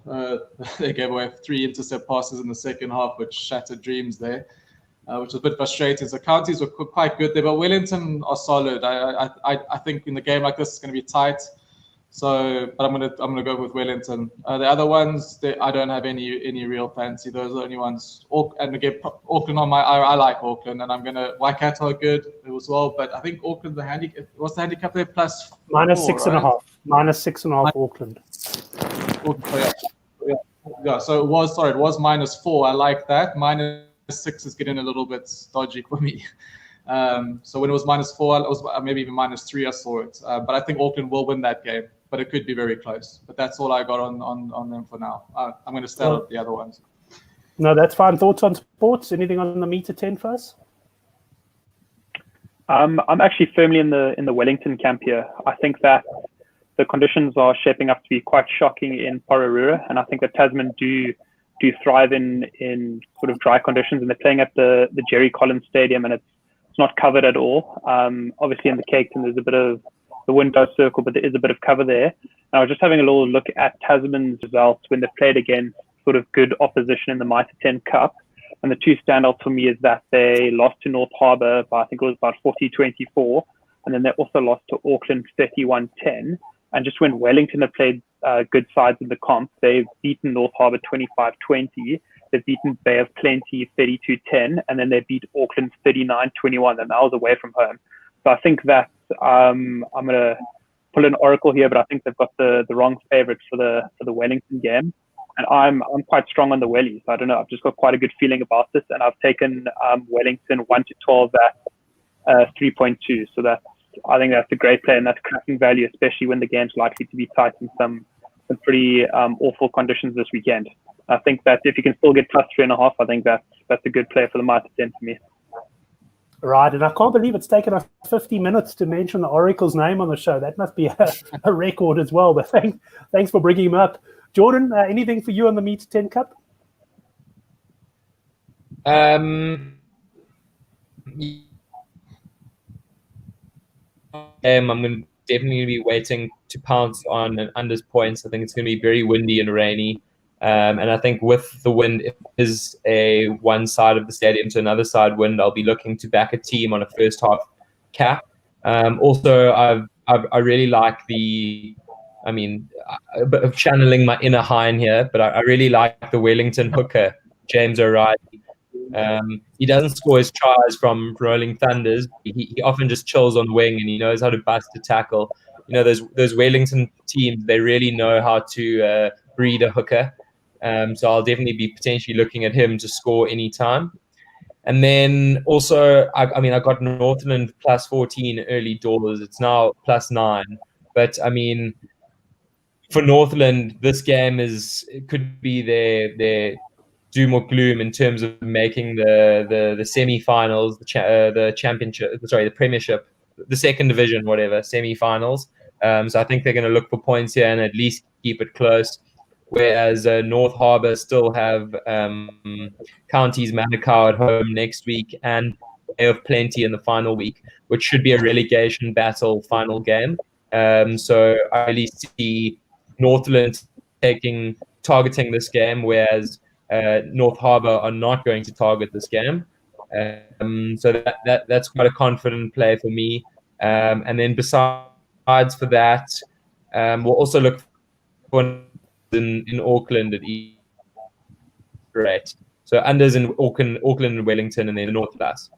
They gave away 3 intercept passes in the second half, which shattered dreams there. Which was a bit frustrating. So Counties were quite good there, but Wellington are solid. I think in the game like this, it's going to be tight. So, but I'm gonna go with Wellington. The other ones, I don't have any real fancy. Those are the only ones. And again, Auckland on I like Auckland, and I'm gonna Waikato are good as well. But I think Auckland what's the handicap there? Plus -6.5. Right? -6.5 Auckland. Yeah. So it was -4. I like that. -6 is getting a little bit dodgy for me. So when it was -4, it was maybe even -3. I saw it, but I think Auckland will win that game. But it could be very close. But that's all I got on them for now. I'm going to start with the other ones. No, that's fine. Thoughts on sports? Anything on the Mitre 10 for us? I'm actually firmly in the Wellington camp here. I think that the conditions are shaping up to be quite shocking in Pororura, and I think that Tasman do thrive in sort of dry conditions, and they're playing at the Jerry Collins Stadium, and it's not covered at all. Obviously in the Cape Town there's a bit of the wind does circle, but there is a bit of cover there. And I was just having a little look at Tasman's results when they played against sort of good opposition in the Mitre 10 Cup. And the two standouts for me is that they lost to North Harbour by, I think it was about 40-24. And then they also lost to Auckland 31-10. And just when Wellington have played good sides in the comp, they've beaten North Harbour 25-20. They've beaten Bay of Plenty 32-10. And then they beat Auckland 39-21. And that was away from home. So I think that I'm going to pull an oracle here, but I think they've got the wrong favourites for the Wellington game. And I'm quite strong on the Wellies. I don't know. I've just got quite a good feeling about this. And I've taken Wellington 1-12 at 3.2. So I think that's a great play, and that's cracking value, especially when the game's likely to be tight in some pretty awful conditions this weekend. I think that if you can still get plus 3.5, I think that's a good play for the Mitre 10 for me. Right, and I can't believe it's taken us 50 minutes to mention the Oracle's name on the show. That must be a record as well, but thanks for bringing him up. Jordan, anything for you on the Mitre 10 Cup? I'm going to definitely be waiting to pounce on an unders points. I think it's going to be very windy and rainy. And I think with the wind, if it is a one side of the stadium to another side wind, I'll be looking to back a team on a first half cap. Also, I really like a bit of channeling my inner Hine here, but I really like the Wellington hooker, James O'Reilly. He doesn't score his tries from rolling thunders. He often just chills on wing, and he knows how to bust a tackle. You know, those Wellington teams, they really know how to breed a hooker. So I'll definitely be potentially looking at him to score any time. And then also, I got Northland plus 14 early doors. It's now plus 9. But I mean, for Northland, this game could be their doom or gloom in terms of making the semi-finals, the championship, the premiership, the second division, whatever, semi-finals. So I think they're going to look for points here and at least keep it close. Whereas North Harbour still have Counties Manukau at home next week and Bay of Plenty in the final week, which should be a relegation battle final game. So I really see Northland targeting this game, whereas North Harbour are not going to target this game. So that's quite a confident play for me. And then besides for that, we'll also look for in Auckland at each rate. So unders in Auckland and Wellington, and then the North Plus.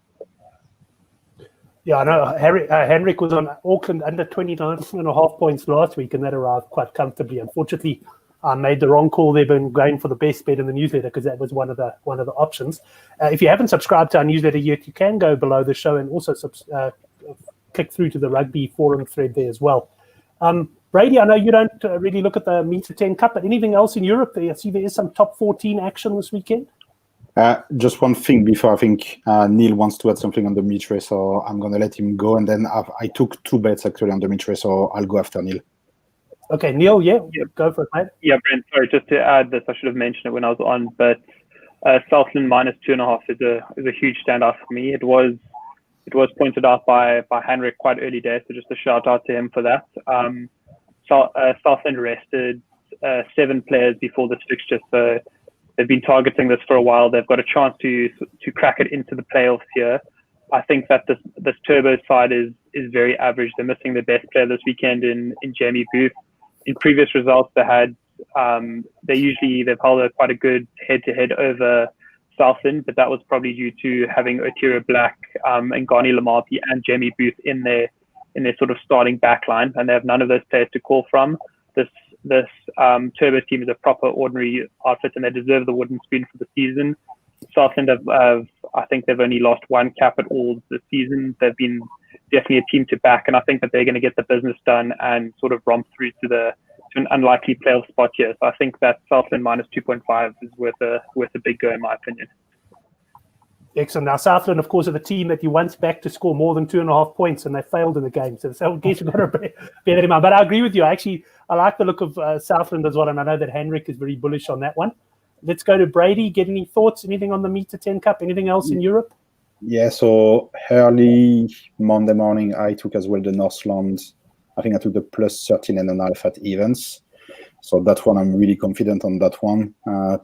Yeah, I know. Henrik was on Auckland under 29.5 points last week, and that arrived quite comfortably. Unfortunately, I made the wrong call there, been going for the best bet in the newsletter because that was one of the options. If you haven't subscribed to our newsletter yet, you can go below the show and also click through to the rugby forum thread there as well. Brady, I know you don't really look at the Mitre 10 Cup, but anything else in Europe? I see there is some top 14 action this weekend. Just one thing before I think Neil wants to add something on the Mitre, so I'm going to let him go. And then I took 2 bets actually on the Mitre, so I'll go after Neil. Okay, Neil, go for it, mate. Yeah, Brent, sorry, just to add this, I should have mentioned it when I was on, but Southland minus 2.5 is a huge standout for me. It was pointed out by Henrik quite early days, so just a shout out to him for that. Southland rested 7 players before this fixture, so they've been targeting this for a while. They've got a chance to crack it into the playoffs here. I think that this Turbo side is very average. They're missing their best player this weekend in Jamie Booth. In previous results, they've held quite a good head-to-head over Southland, but that was probably due to having Otira Black and Ngani Lamapi and Jamie Booth in their sort of starting backline, and they have none of those players to call from. This Turbo team is a proper ordinary outfit, and they deserve the wooden spoon for the season. Southland I think they've only lost 1 cap at all this season. They've been definitely a team to back, and I think that they're going to get the business done and sort of romp through to an unlikely playoff spot here. So I think that Southland minus 2.5 is worth a big go in my opinion. Excellent. Now, Southland, of course, are the team that you once backed to score more than 2.5 points, and they failed in the game. So I guess you've got to bear that in mind. But I agree with you. I like the look of Southland as well, and I know that Henrik is very bullish on that one. Let's go to Brady. Get any thoughts? Anything on the Mitre 10 Cup? Anything else in Europe? Yeah, so early Monday morning, I took as well the Northland I think I took the plus 13.5 at events. So that one, I'm really confident on that one. I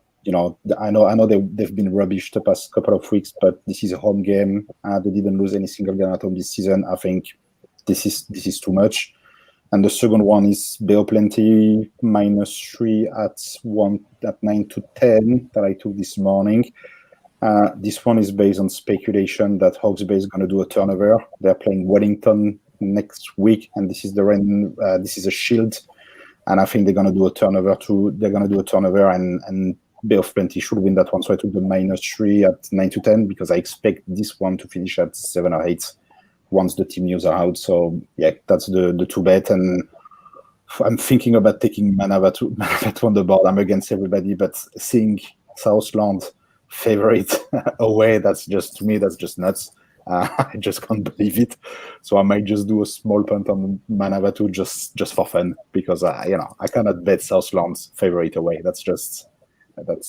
know they've been rubbish the past couple of weeks, but this is a home game. They didn't lose any single game at home this season. I think this is too much. And the second one is Beo Plenty -3 at 9 to 10 that I took this morning. This one is based on speculation that Hawke's Bay is going to do a turnover. They're playing Wellington next week, and this is a shield, and I think they're going to do a turnover too. They're going to do a turnover, and Bay of Plenty should win that one. So I took the -3 at 9 to 10 because I expect this one to finish at 7 or 8 once the team news are out. So yeah, that's the two bet, and I'm thinking about taking Manawatu on the board. I'm against everybody, but seeing Southland favorite away, that's just nuts. I just can't believe it. So I might just do a small punt on Manawatu just for fun, because I cannot bet Southland's favorite away. That's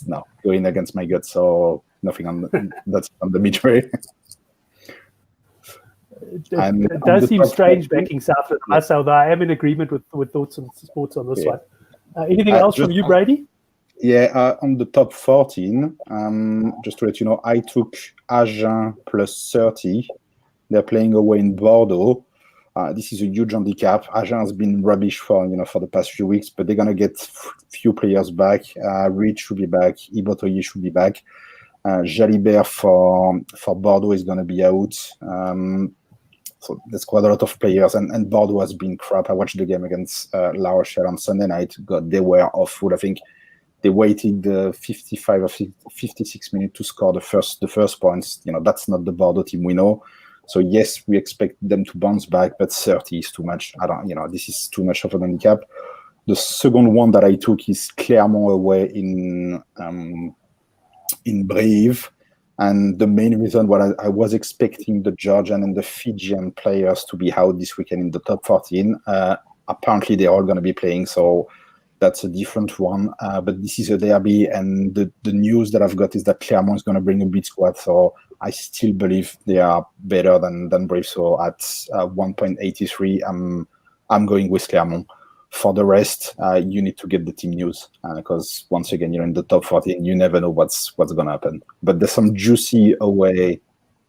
no going against my gut. So nothing on that's on the Mitre. It does seem strange backing Southland myself, though I am in agreement with thoughts and sports on this one. Anything else from you, Brady? Yeah, on the top 14, just to let you know, I took Agen plus 30. They're playing away in Bordeaux. This is a huge handicap. Agen has been rubbish for the past few weeks, but they're gonna get few players back. Reed should be back. Ibotoye should be back. Jalibert for Bordeaux is gonna be out. So there's quite a lot of players, and Bordeaux has been crap. I watched the game against La Rochelle on Sunday night. God, they were awful. I think they waited 55 or 56 minutes to score the first points. That's not the Bordeaux team we know. So yes, we expect them to bounce back, but 30 is too much. This is too much of an handicap. The second one that I took is Clermont away in Brive. And the main reason why I was expecting the Georgian and the Fijian players to be out this weekend in the top 14. Apparently, they're all going to be playing, so that's a different one. But this is a derby, and the news that I've got is that Clermont is going to bring a big squad. So I still believe they are better than Brive. So at 1.83, I'm going with Clermont. For the rest, you need to get the team news, because once again, you're in the top 14. You never know what's going to happen. But there's some juicy away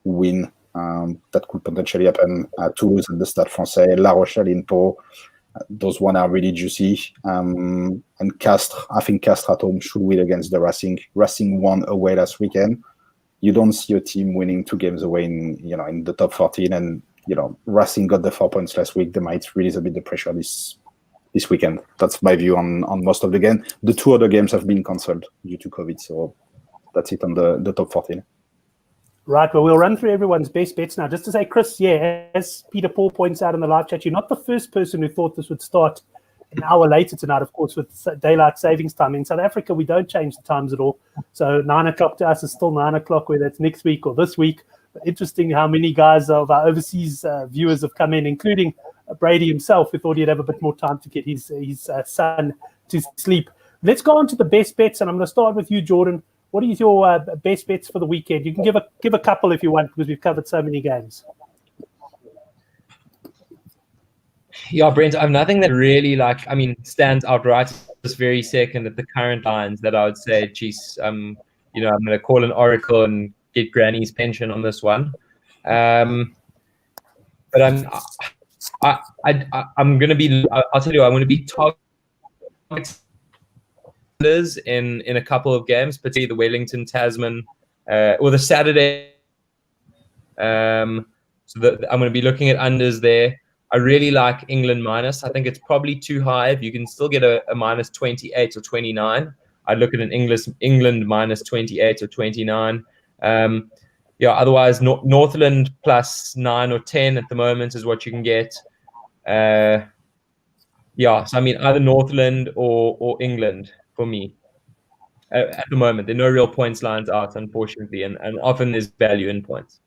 win that could potentially happen. Toulouse at the Stade Francais, La Rochelle in Pau. Those one are really juicy. And Castres, I think Castres at home should win against the Racing. Racing won away last weekend. You don't see a team winning 2 games away in the top 14. And Racing got the 4 points last week. They might release a bit the pressure this weekend. That's my view on most of the game. The 2 other games have been cancelled due to COVID, so that's it on the top 14. Right, well, we'll run through everyone's best bets now. Just to say, Chris, as Peter Paul points out in the live chat, you're not the first person who thought this would start an hour later tonight, of course, with daylight savings time. In South Africa, we don't change the times at all. So 9 o'clock to us is still 9 o'clock, whether it's next week or this week. Interesting how many guys of our overseas viewers have come in, including Brady himself, who thought he'd have a bit more time to get his son to sleep. Let's go on to the best bets, and I'm going to start with you, Jordan. What are your best bets for the weekend? You can give a couple if you want, because we've covered so many games. Yeah, Brent, I have nothing that really stands out right this very second at the current lines that I would say, geez, I'm going to call an oracle and get Granny's pension on this one. But I'm going to be, I'll tell you, I'm going to be targeting in a couple of games, particularly the Wellington, Tasman, or the Saturday. I'm going to be looking at unders there. I really like England minus. I think it's probably too high. If you can still get a minus 28 or 29, I'd look at an England minus 28 or 29. Otherwise, Northland plus 9 or 10 at the moment is what you can get. So I mean, either Northland or England for me at the moment. There are no real points lines out, unfortunately, and often there's value in points.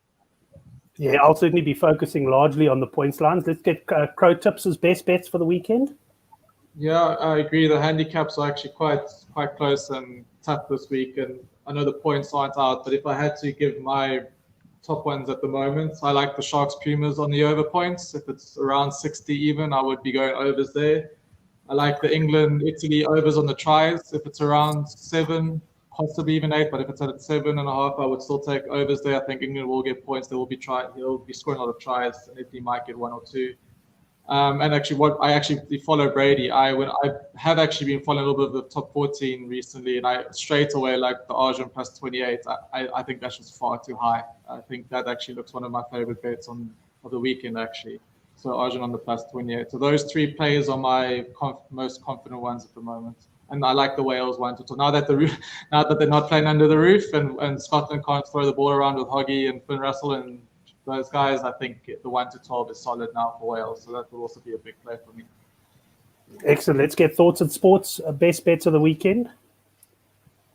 Yeah, I'll certainly be focusing largely on the points lines. Let's get Crow Tips as best bets for the weekend. Yeah, I agree. The handicaps are actually quite close and tough this week, and I know the points aren't out, but if I had to give my top ones at the moment. I like the Sharks Pumas on the over points. If it's around 60 even, I would be going overs there. I like the England Italy overs on the tries. If it's around 7, possibly even 8, but if it's at 7.5, I would still take overs there. I think England will get points. He'll be scoring a lot of tries, and Italy might get 1 or 2. And actually, what I actually follow Brady. I have actually been following a little bit of the top 14 recently, and I straight away like the Argent plus 28. I think that's just far too high. I think that actually looks one of my favorite bets of the weekend actually. So Argent on the plus 28. So those 3 players are my most confident ones at the moment. And I like the Wales 1 to 2. Now that they're not playing under the roof, and Scotland can't throw the ball around with Hoggy and Finn Russell and those guys, I think the 1 to 12 is solid now for Wales. So that will also be a big play for me. Excellent. Let's get thoughts on sports. Best bets of the weekend.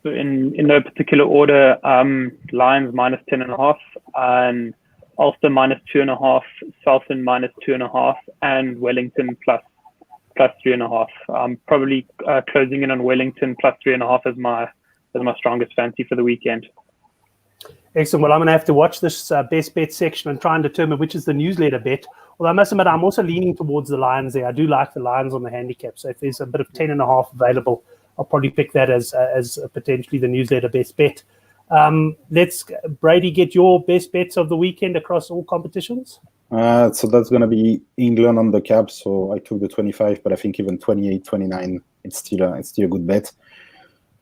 So in no particular order, Lions minus 10.5, and Ulster minus 2.5, Southend minus 2.5, and Wellington plus 3.5. Probably closing in on Wellington plus 3.5 as my strongest fancy for the weekend. Excellent. Well, I'm going to have to watch this best bet section and try and determine which is the newsletter bet. Well, I must admit, I'm also leaning towards the Lions there. I do like the Lions on the handicap. So if there's a bit of 10.5 available, I'll probably pick that as potentially the newsletter best bet. Let's, Brady, get your best bets of the weekend across all competitions. So that's going to be England on the cap. So I took the 25, but I think even 28, 29, it's still a good bet.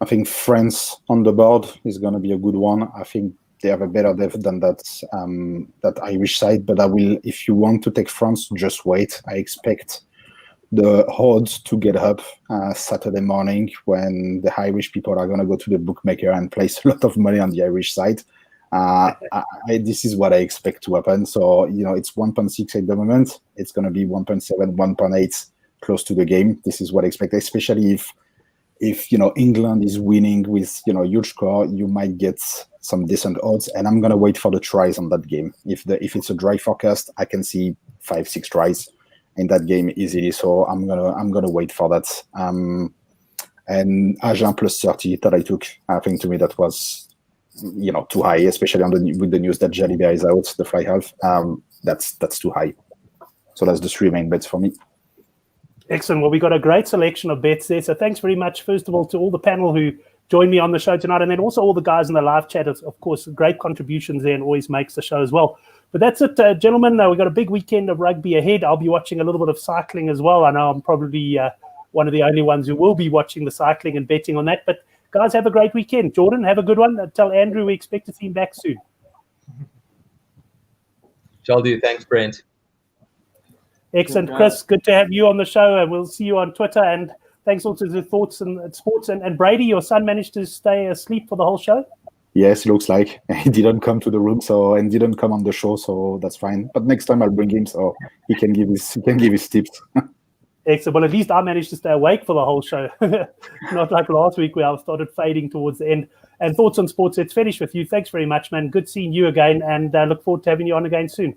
I think France on the board is going to be a good one. I think they have a better depth than that Irish side, but if you want to take France, just wait. I expect the odds to get up Saturday morning when the Irish people are going to go to the bookmaker and place a lot of money on the Irish side. This is what I expect to happen. So, it's 1.6 at the moment. It's going to be 1.7, 1.8 close to the game. This is what I expect, especially if England is winning with huge score, you might get some decent odds. And I'm gonna wait for the tries on that game. If it's a dry forecast, I can see 5-6 tries in that game easily. So I'm gonna wait for that. And Agen plus 30 that I took, I think to me that was too high, especially with the news that Jalibert is out, the fly half. That's too high. So that's the 3 main bets for me. Excellent. Well, we got a great selection of bets there. So thanks very much, first of all, to all the panel who joined me on the show tonight, and then also all the guys in the live chat. Of course, great contributions there and always makes the show as well. But that's it, gentlemen. We've got a big weekend of rugby ahead. I'll be watching a little bit of cycling as well. I know I'm probably one of the only ones who will be watching the cycling and betting on that. But guys, have a great weekend. Jordan, have a good one. Tell Andrew we expect to see him back soon. Shall do. Thanks, Brent. Excellent. Chris, good to have you on the show, and we'll see you on Twitter. And thanks also to the Thoughts and Sports. And Brady, your son managed to stay asleep for the whole show? Yes, it looks like. He didn't come to the room and didn't come on the show, so that's fine. But next time I'll bring him so he can give his tips. Excellent. Well, at least I managed to stay awake for the whole show. Not like last week where I started fading towards the end. And Thoughts on Sports, it's finished with you. Thanks very much, man. Good seeing you again, and look forward to having you on again soon.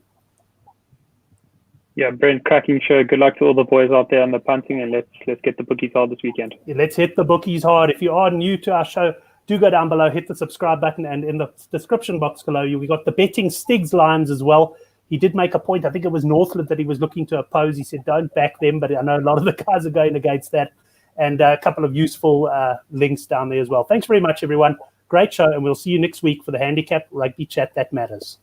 Yeah, Brent, cracking show. Good luck to all the boys out there on the punting, and let's get the bookies hard this weekend. Yeah, let's hit the bookies hard. If you are new to our show, do go down below, hit the subscribe button, and in the description box below we got the betting Stigs lines as well. He did make a point, I think it was Northland that he was looking to oppose. He said don't back them, but I know a lot of the guys are going against that, and a couple of useful links down there as well. Thanks very much, everyone. Great show, and we'll see you next week for the Handicap Rugby Chat That Matters.